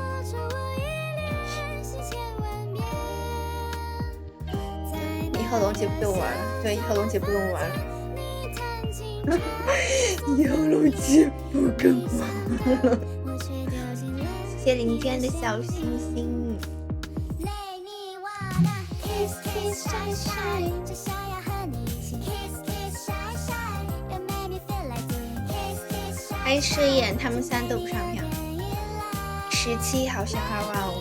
以后龙姐不跟我玩了，对，以后龙姐不跟我玩了。以后龙姐不跟我玩了。谢谢林娟的小星星。欢迎饰演，他们3都不上票。17好像2万5。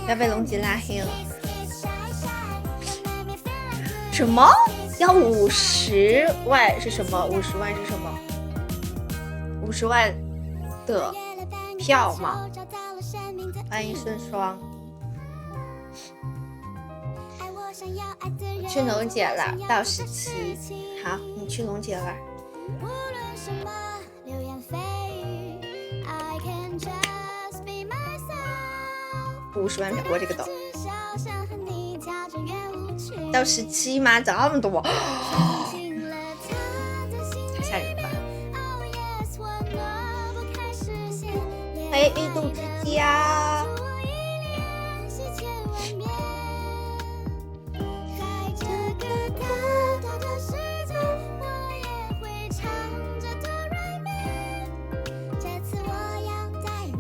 要被龙姐拉黑了。什么？要50万是什么？50万是什么？50万的票吗？欢迎顺双。去龙姐了，到17。好，你去龙姐了。50万票，我这个懂。到17吗？这么多，太吓人了吧！欢迎运动之家。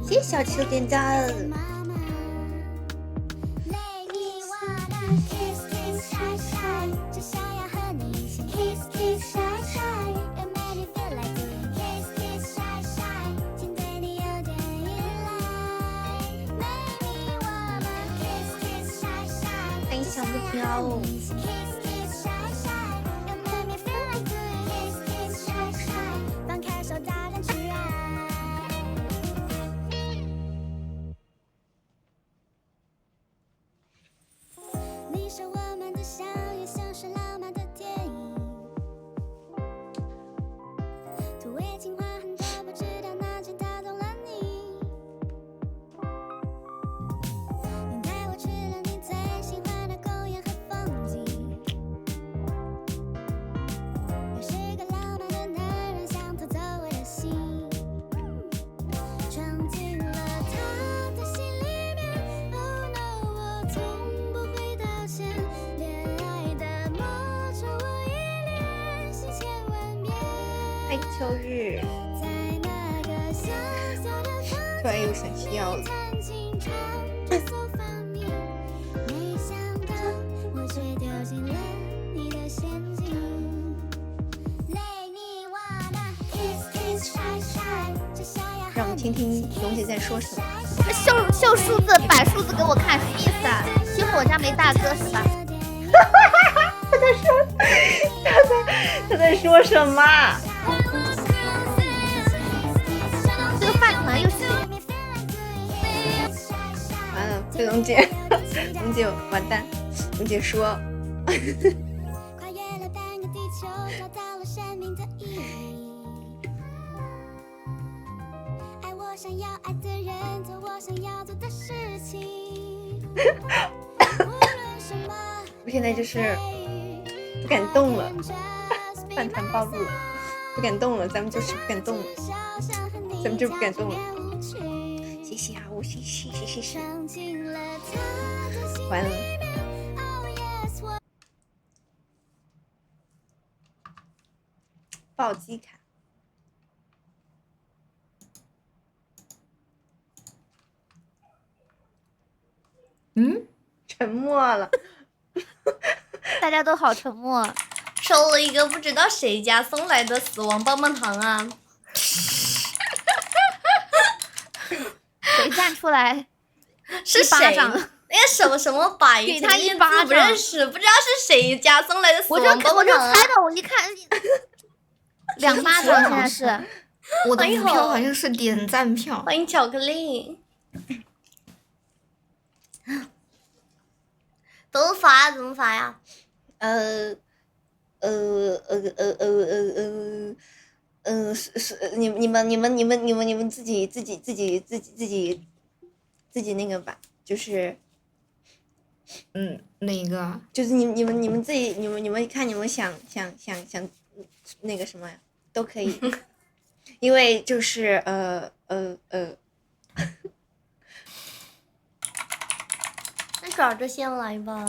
谢谢小七的点赞。欢迎小木条。开秋日，突然又想吃药了。让我们听听龙姐在说什么。秀数字，摆数字给我看，什么意思啊？欺负我家没大哥是吧？他在说什么？这个饭团又是完了，被龙姐完蛋，龙姐说。我现在就是不敢动了，饭团暴露了，不敢动了，咱们就是不敢动了，咱们就不敢动了。谢谢啊，我谢谢。完了。暴击卡。沉默了。大家都好沉默。收了一个不知道谁家送来的死亡棒棒糖啊！谁站出来？是谁？那个什么白，给他一巴掌，不认识，不知道是谁家送来的死亡棒棒糖。我就猜到，我一看2巴掌，现在是我的股票好像是点赞票。欢迎巧克力。怎么发呀？怎么发呀？你们自己那个吧，就是哪个？就是你们自己，你们看你们想那个什么呀，都可以，因为就是那爪爪先来吧。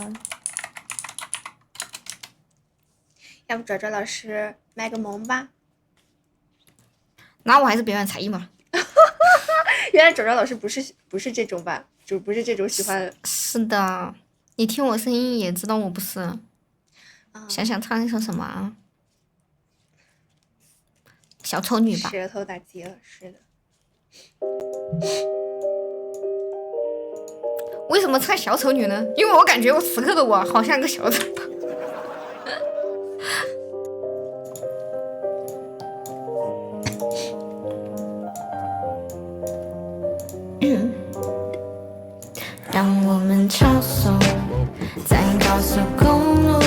要不爪爪老师卖个萌吧？那我还是表演才艺嘛。原来爪爪老师不是这种吧？就不是这种喜欢。是的，你听我声音也知道我不是。想唱一首什么啊？小丑女吧。舌头打结了，是的。为什么唱小丑女呢？因为我感觉我此刻的我好像个小丑。让我们超速在高速公路，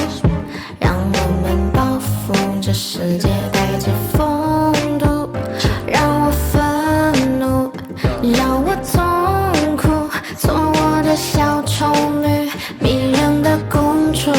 让我们报复这世界带着风度，让我愤怒，让我痛苦，做我的小丑女，迷人的公主。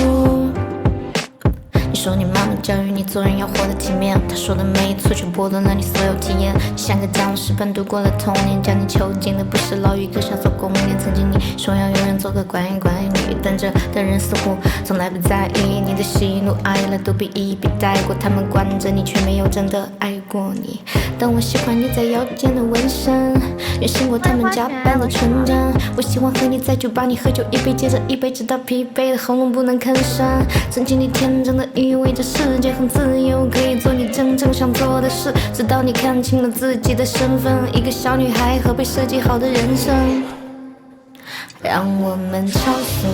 你说你妈妈教育你做人要活得体面，她说的没错，却剥夺了你所有体验。你像个僵尸般度过了童年，将你囚禁的不是牢狱，更像做公园。曾经你说要永远做个乖乖女，但这的人似乎从来不在意你的喜怒哀乐，都被一笔带过。他们惯着你，却没有真的爱过你。但我喜欢你在腰间的纹身，远胜过他们家般的纯真。我喜欢和你在酒吧里喝酒，一杯接着一杯，直到疲惫的喉咙不能吭声。曾经你天真的以为这世界很自由，可以做你真正想做的事，直到你看清了自己的身份，一个小女孩和被设计好的人生。让我们超速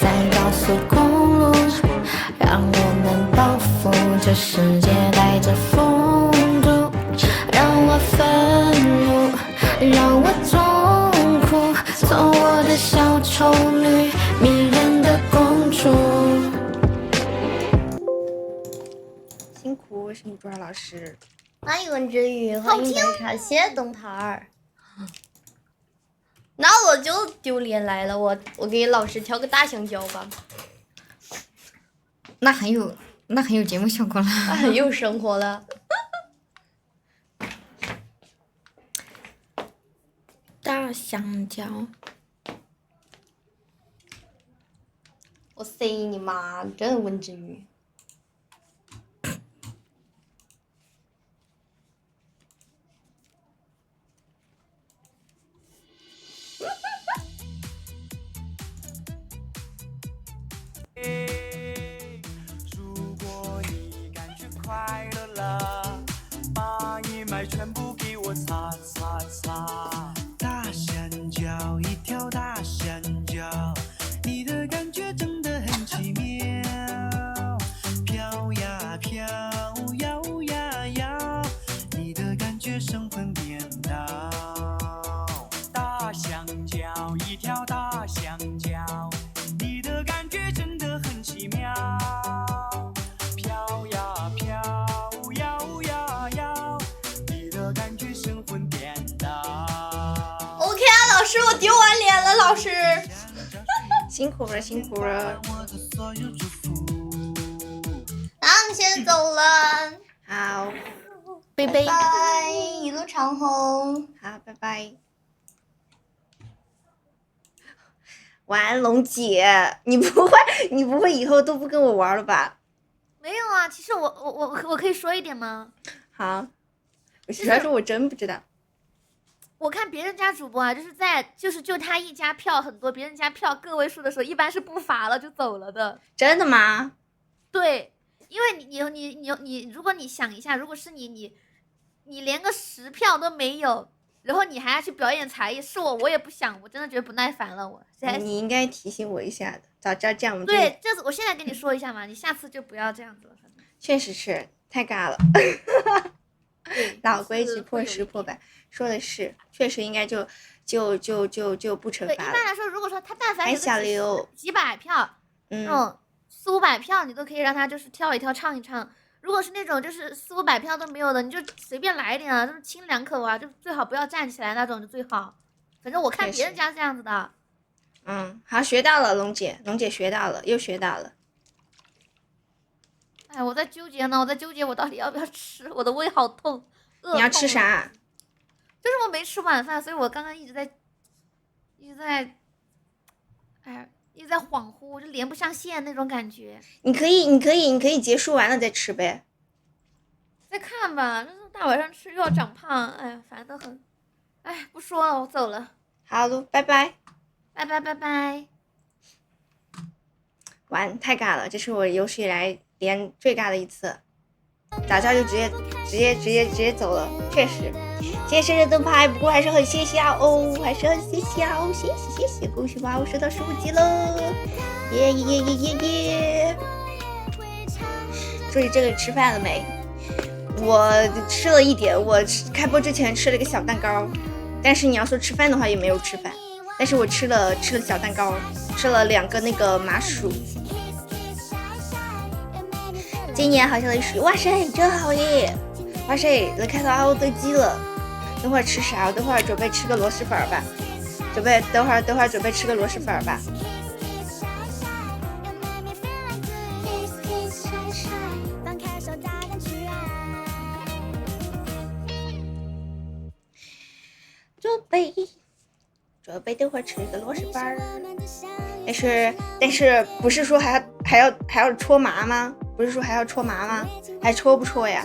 在高速公路，让我们报复这世界带着风度，让我愤怒，让我痛苦，做我的小丑女，迷人的公主。辛苦，是你多少老师？欢迎文之宇，欢迎白茶，谢谢东台儿。那我就丢脸来了，我给老师挑个大香蕉吧。那很有节目效果了，很有生活了。大香蕉。我塞你妈！真文之宇。如果你感觉快乐了，把阴霾全部给我擦擦擦。大香蕉，一条大香蕉，你的感觉真的很奇妙，飘呀飘，摇呀摇，你的感觉神魂颠倒。大香蕉，一条大香蕉，你的感觉真的很奇妙，飘呀飘，摇呀摇，你的感觉神魂颠倒。OK 啊，老师，我丢完脸了，老师。辛苦了，辛苦了。啊，你先走了，好，贝贝，拜，一路长虹。好，拜拜。晚安，龙姐，你不会以后都不跟我玩了吧？没有啊，其实我可以说一点吗？好，主要是我真不知道。我看别人家主播啊，就他一家票很多，别人家票个位数的时候，一般是不发了就走了的。真的吗？对，因为你，如果你想一下，如果是你连个10票都没有，然后你还要去表演才艺，是我也不想，我真的觉得不耐烦了。你应该提醒我一下的，早知道这样我们对，这次我现在跟你说一下嘛，你下次就不要这样子了。确实是太尬了。老规矩破10破100，说的是，确实应该就不惩对，一罚了。般来说，如果说他但凡有小刘几百票，那种400、500票，你都可以让他就是跳一跳、唱一唱。如果是那种就是400、500票都没有的，你就随便来一点啊，就是亲2口啊，就最好不要站起来那种就最好。反正我看别人家是这样子的。好，学到了，龙姐学到了，又学到了。哎，我在纠结呢，我到底要不要吃，我的胃好痛。你要吃啥？就是我没吃晚饭，所以我刚刚一直在，哎，一直在恍惚，就连不上线那种感觉。你可以结束完了再吃呗。再看吧，就是大晚上吃又要长胖，哎呀，烦得很。哎，不说了，我走了。好喽，拜拜。拜拜拜拜。完，太尬了，这是我有史以来连最尬的一次。早教就直接走了，确实。谢谢生日灯牌，不过还是很谢谢哦，谢谢，恭喜哇，我收到15级了，耶！注意这个吃饭了没？我吃了一点，我开播之前吃了个小蛋糕，但是你要说吃饭的话也没有吃饭，但是我吃了小蛋糕，吃了2个那个麻薯。今年好像的是，哇塞，真好耶！哇塞，能看到阿欧登机了。等会儿吃啥？我等会儿准备吃个螺蛳粉吧。等会儿准备吃个螺蛳粉吧。准备等会儿吃一个螺蛳粉。但是不是说还要戳麻吗？不是说还要戳麻吗？还戳不戳呀？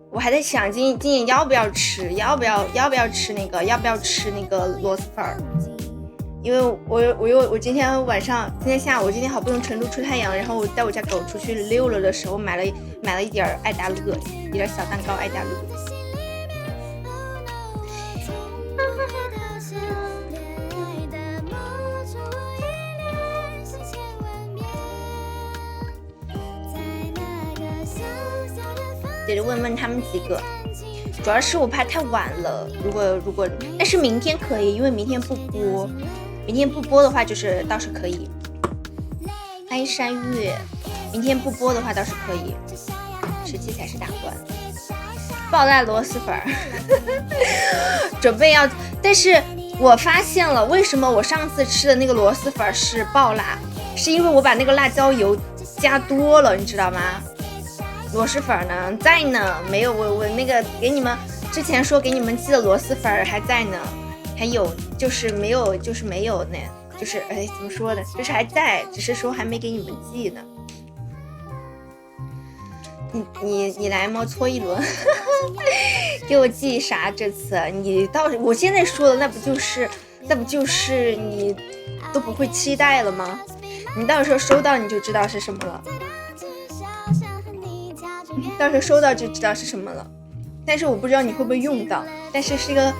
我还在想今年要不要吃那个螺蛳粉，因为我今天下午好不容易成都出太阳，然后我带我家狗出去溜了的时候买了一点爱达乐，一点小蛋糕爱达乐。得问他们几个，主要是我怕太晚了。如果，但是明天可以，因为明天不播。明天不播的话，就是倒是可以。欢迎山月，明天不播的话倒是可以。17才是大关。爆辣螺蛳粉，准备要，但是我发现了，为什么我上次吃的那个螺蛳粉是爆辣，是因为我把那个辣椒油加多了，你知道吗？螺蛳粉呢在呢，没有我那个给你们之前说给你们寄的螺蛳粉还在呢，还有就是没有呢，就是怎么说呢，就是还在，只是说还没给你们寄呢。你来吗？搓一轮，给我寄啥？这次你倒是，我现在说的那不就是你都不会期待了吗？你到时候收到你就知道是什么了，到时候收到就知道是什么了。但是我不知道你会不会用到，但是是一个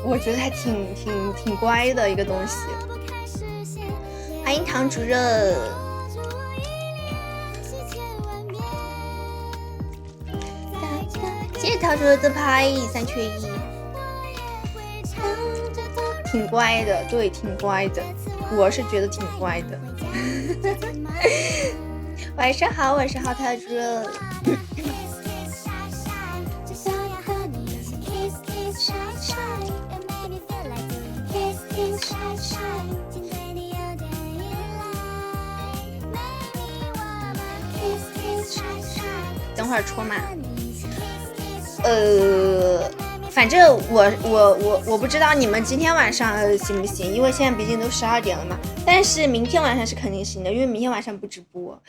我觉得还挺乖的一个东西。欢迎唐主任，谢谢唐主任的拍3缺1，挺乖的，对，挺乖的，我是觉得挺乖的。晚上好，晚上好，唐主任。等会儿戳码。反正我不知道你们今天晚上行不行，因为现在毕竟都12点了嘛。但是明天晚上是肯定行的，因为明天晚上不直播。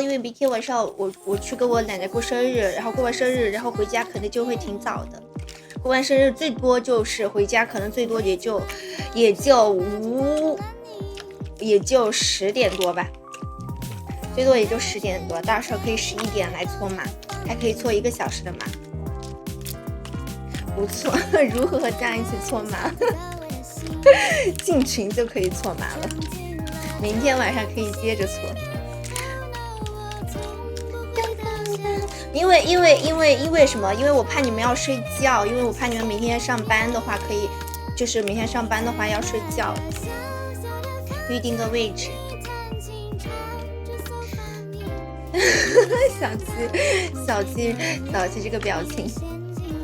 因为明天晚上我去跟我奶奶过生日，然后过完生日，然后回家可能就会挺早的。过完生日最多就是回家，可能最多也就10点多吧，最多也就10点多，到时候可以11点来搓码，还可以搓1个小时的码，不错。如何和家人一起搓码？进群就可以搓码了，明天晚上可以接着搓。因为什么？因为我怕你们要睡觉，因为我怕你们明天上班的话可以，就是明天上班的话要睡觉。预定个位置。小七这个表情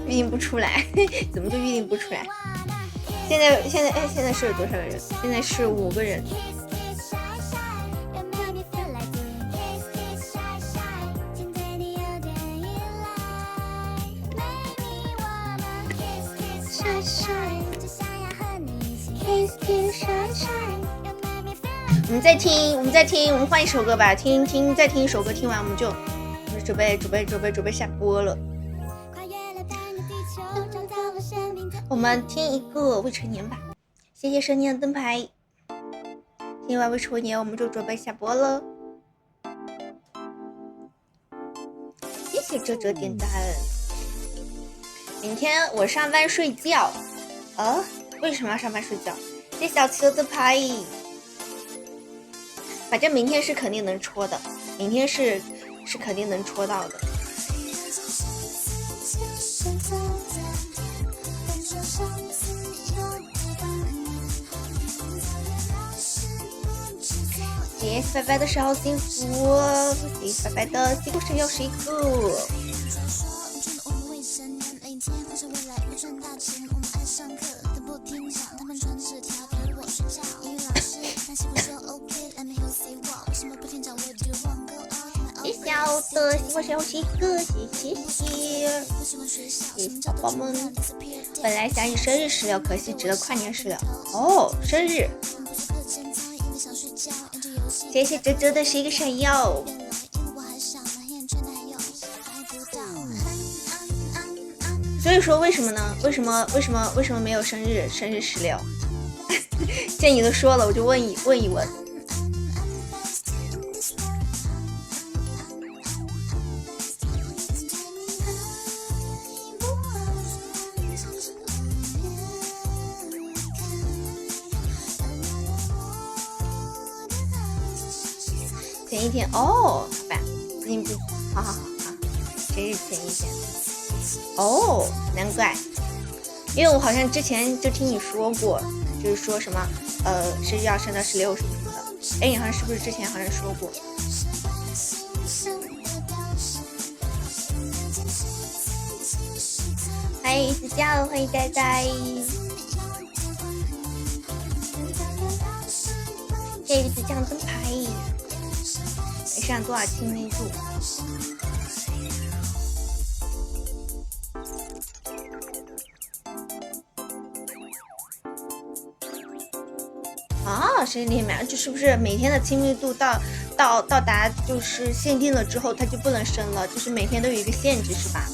预定不出来，怎么就预定不出来？现在是有多少个人？现在是5个人。我们再听，我们换一首歌吧，再听一首歌，听完我们就准备下播了。我们听一个未成年吧，谢谢生年的灯牌。听完未成年，我们就准备下播了。谢谢哲哲点赞。明天我上班睡觉，为什么要上班睡觉？谢谢小七的灯牌。反正明天是肯定能戳的，明天是肯定能戳到的。谢谢白白的小幸福，谢谢白白的辛苦生又是一个。小的喜欢谁又是一个，谢谢宝宝们。本来想以生日16，可惜只能跨年16。生日，谢谢哲哲的是一个闪耀。所以说为什么呢？为什么没有生日16？既然你都说了，我就问一问。前一天好吧，进步，好，谁是前一天？难怪，因为我好像之前就听你说过，就是说什么是要升到16什么的。你好像是不是之前好像说过？欢迎子酱，欢迎呆呆，谢谢子酱灯牌。没上多少亲密度。谁连麦？就是不是每天的亲密度到达就是限定了之后，它就不能升了？就是每天都有一个限制，是吧？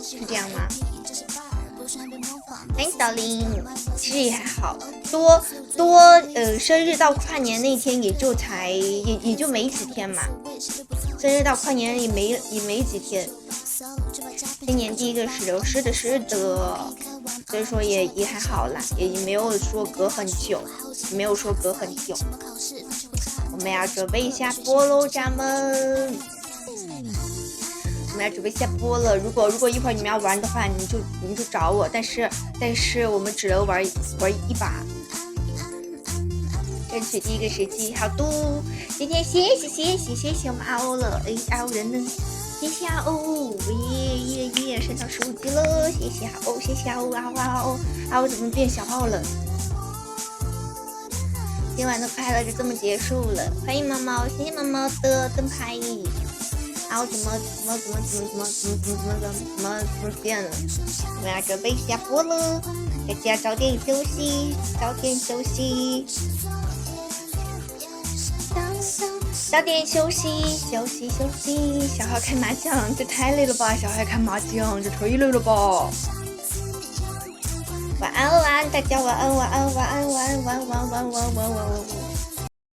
是这样吗？欢迎小林，其实也还好，生日到跨年那天也就没几天嘛，生日到跨年也没几天，今年第一个是的，是的，所以说也还好啦，也没有说隔很久，我们要准备下播喽，家们。我们要准备下播了，如果一会儿你们要玩的话，你就找我，但是我们只能玩一把，争取第一个时机。好的，今天谢谢我们阿欧了，阿欧人呢？谢谢阿欧，耶，升到15级了，谢谢阿欧，阿欧怎么变小号了？今晚的快乐就这么结束了，欢迎猫猫，谢谢猫猫的灯牌。然后怎么变了？我们要准备下播了，大家早点休息。小孩开麻将，这太累了吧？小孩开麻将，这忒累了吧？晚安，大家晚安。